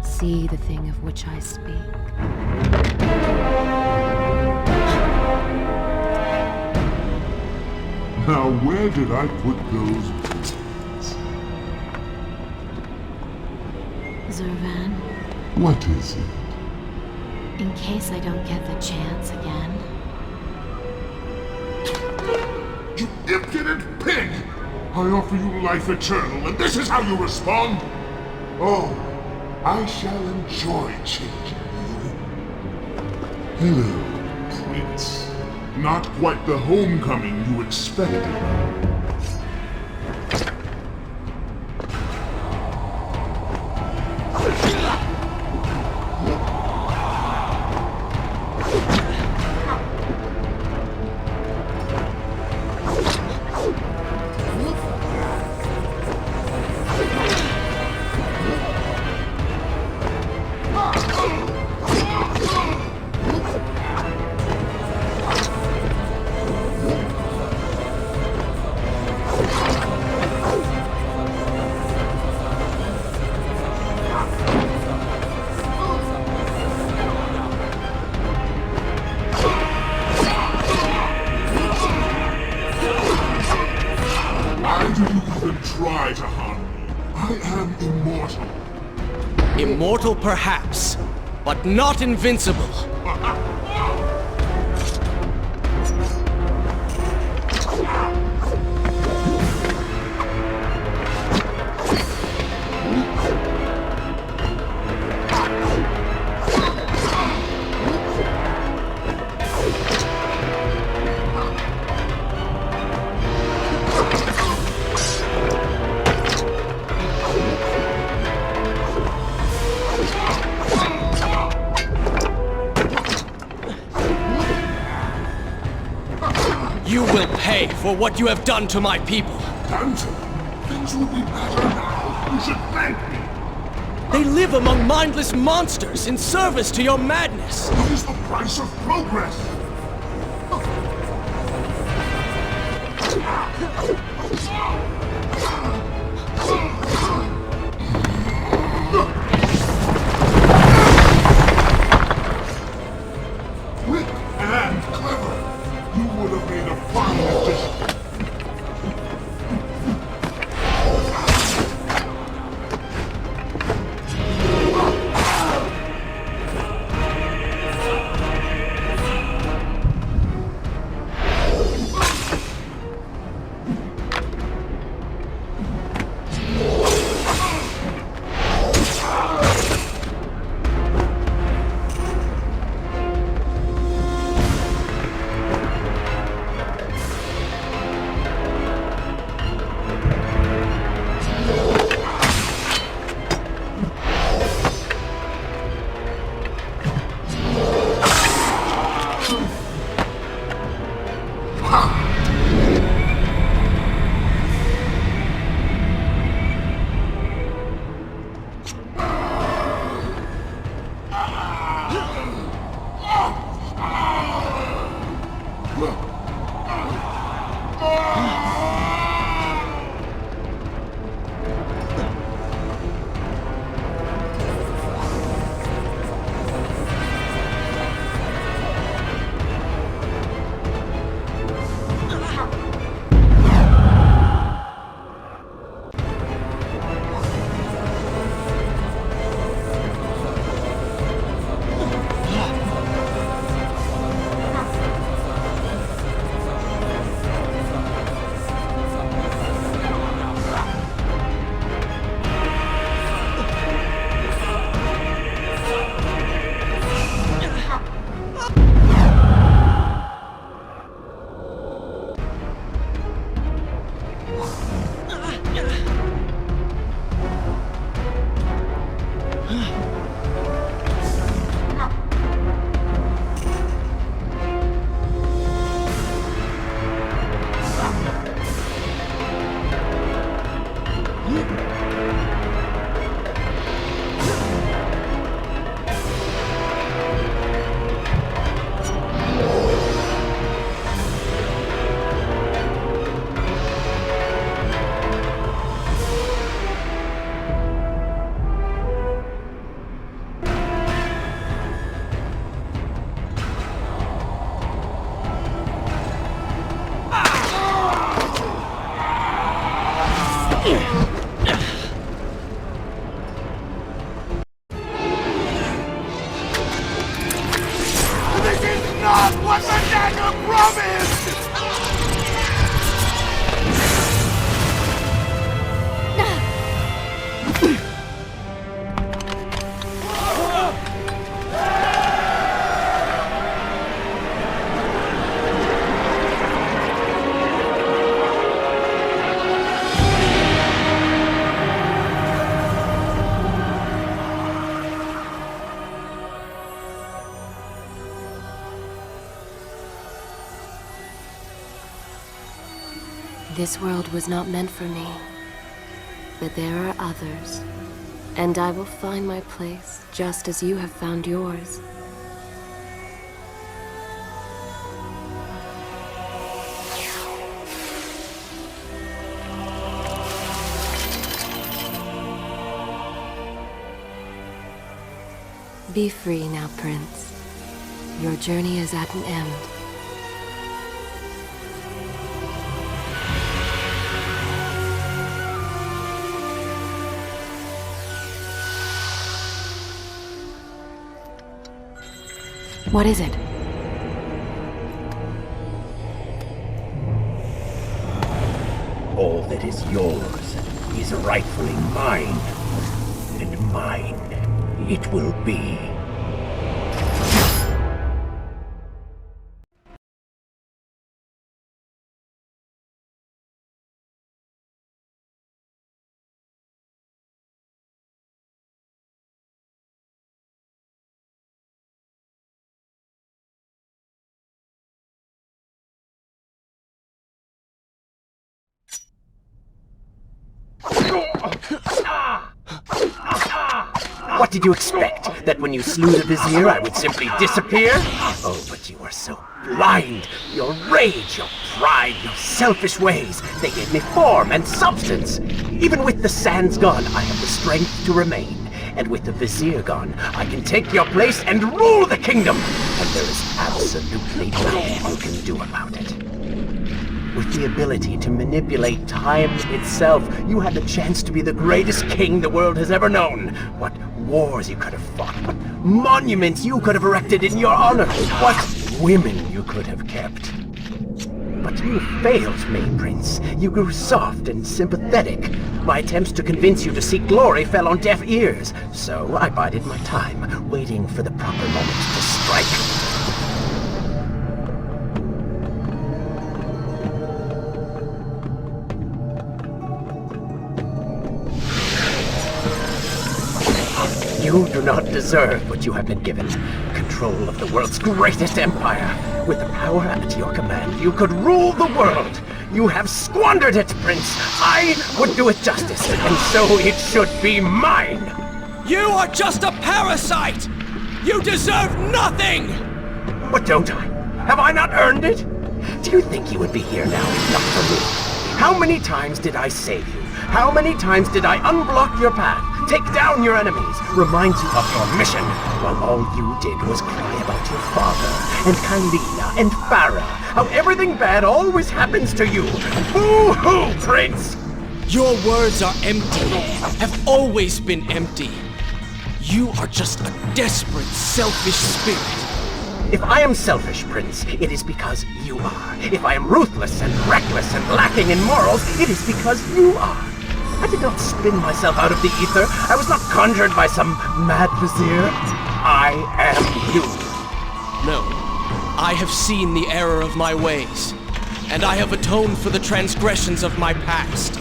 See the thing of which I speak. Now where did I put those bullets? Zervan, What is it? in case I don't get the chance again. You impudent pig! I offer you life eternal, and this is how you respond? Oh, I shall enjoy changing you. Hello, Prince. Not quite the homecoming you expected. Try to harm me. I am immortal. Immortal perhaps, but not invincible. You will pay for what you have done to my people. Done to them? Things will be better now. You should thank me. They live among mindless monsters in service to your madness. What is the price of progress? Quick and clever. You would have made a fine addition. This is not what the dagger promised! This world was not meant for me, but there are others, and I will find my place just as you have found yours. Be free now, Prince. Your journey is at an end. What is it? All that is yours is rightfully mine, and mine it will be. What did you expect? That when you slew the Vizier, I would simply disappear? Oh, but you are so blind. Your rage, your pride, your selfish ways, they gave me form and substance. Even with the sands gone, I have the strength to remain. And with the Vizier gone, I can take your place and rule the kingdom. And there is absolutely nothing you can do about it. With the ability to manipulate time itself, you had the chance to be the greatest king the world has ever known. What wars you could have fought, what monuments you could have erected in your honor, what women you could have kept. But you failed me, Prince. You grew soft and sympathetic. My attempts to convince you to seek glory fell on deaf ears. So I bided my time, waiting for the proper moment to strike. You do not deserve what you have been given. Control of the world's greatest empire. With the power at your command, you could rule the world. You have squandered it, Prince. I would do it justice, and so it should be mine. You are just a parasite! You deserve nothing! But don't I? Have I not earned it? Do you think you would be here now if not for me? How many times did I save you? How many times did I unblock your path, take down your enemies, remind you of your mission, while all you did was cry about your father, and Kylina, and Farah, how everything bad always happens to you? Boo-hoo, Prince! Your words are empty, have always been empty. You are just a desperate, selfish spirit. If I am selfish, Prince, it is because you are. If I am ruthless and reckless and lacking in morals, it is because you are. I did not spin myself out of the ether. I was not conjured by some mad vizier. I am you. No. I have seen the error of my ways, and I have atoned for the transgressions of my past.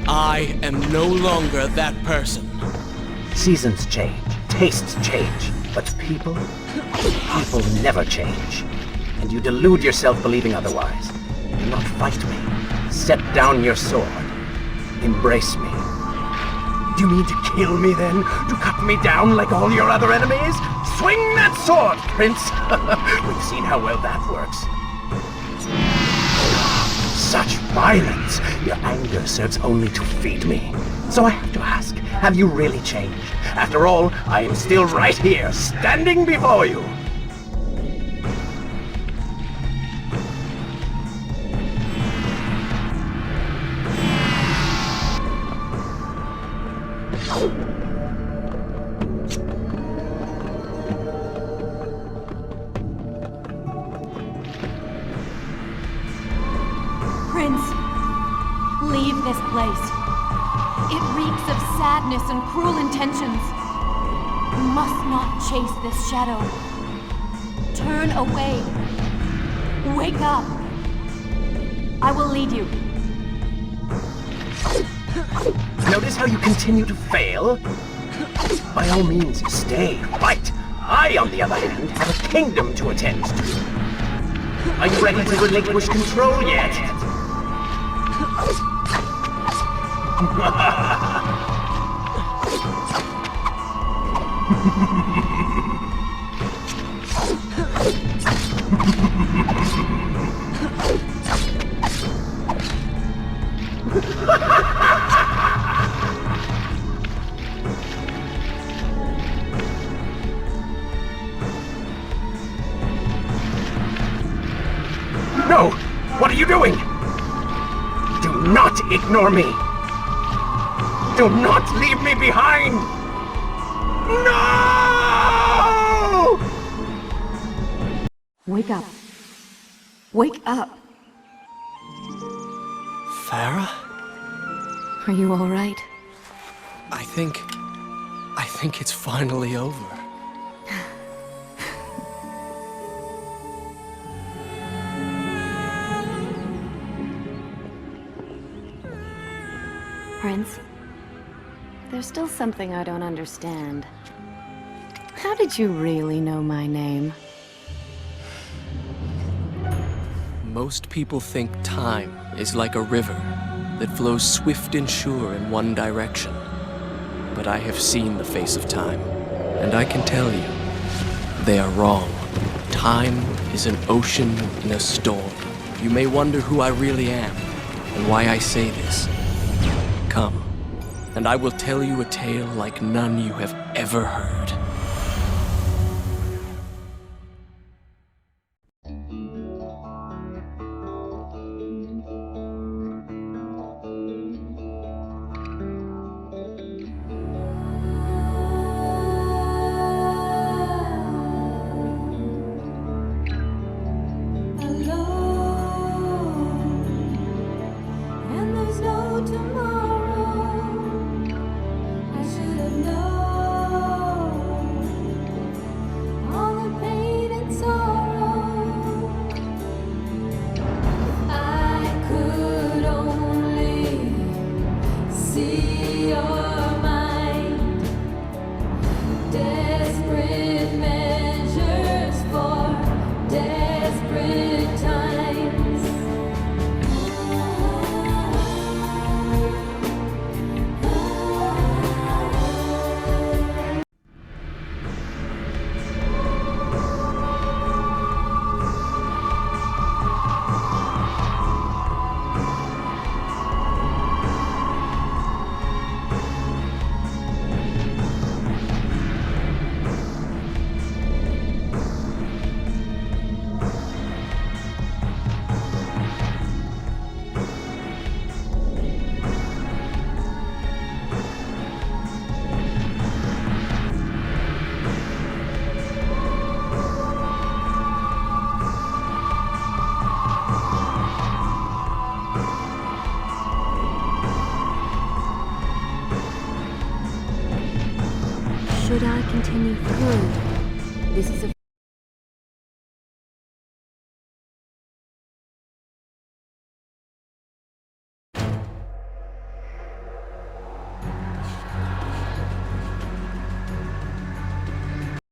I am no longer that person. Seasons change, tastes change, but people never change. And you delude yourself believing otherwise. Do not fight me. Set down your sword. Embrace me. Do you mean to kill me then? To cut me down like all your other enemies? Swing that sword, Prince! We've seen how well that works. Such violence! Your anger serves only to feed me. So I have to ask, have you really changed? After all, I am still right here, standing before you. Prince, leave this place. It reeks of sadness and cruel intentions. You must not chase this shadow. Turn away. Wake up. I will lead you. Notice how you continue to fail? By all means, stay, fight. I, on the other hand, have a kingdom to attend to. Are you ready to relinquish control yet? No! What are you doing? Do not ignore me! Do not leave me behind! No! Wake up. Wake up. Farah? Are you all right? I think it's finally over. Prince, there's still something I don't understand. How did you really know my name? Most people think time is like a river that flows swift and sure in one direction. But I have seen the face of time, and I can tell you, they are wrong. Time is an ocean in a storm. You may wonder who I really am, and why I say this. Come, and I will tell you a tale like none you have ever heard. Should I continue through? This is a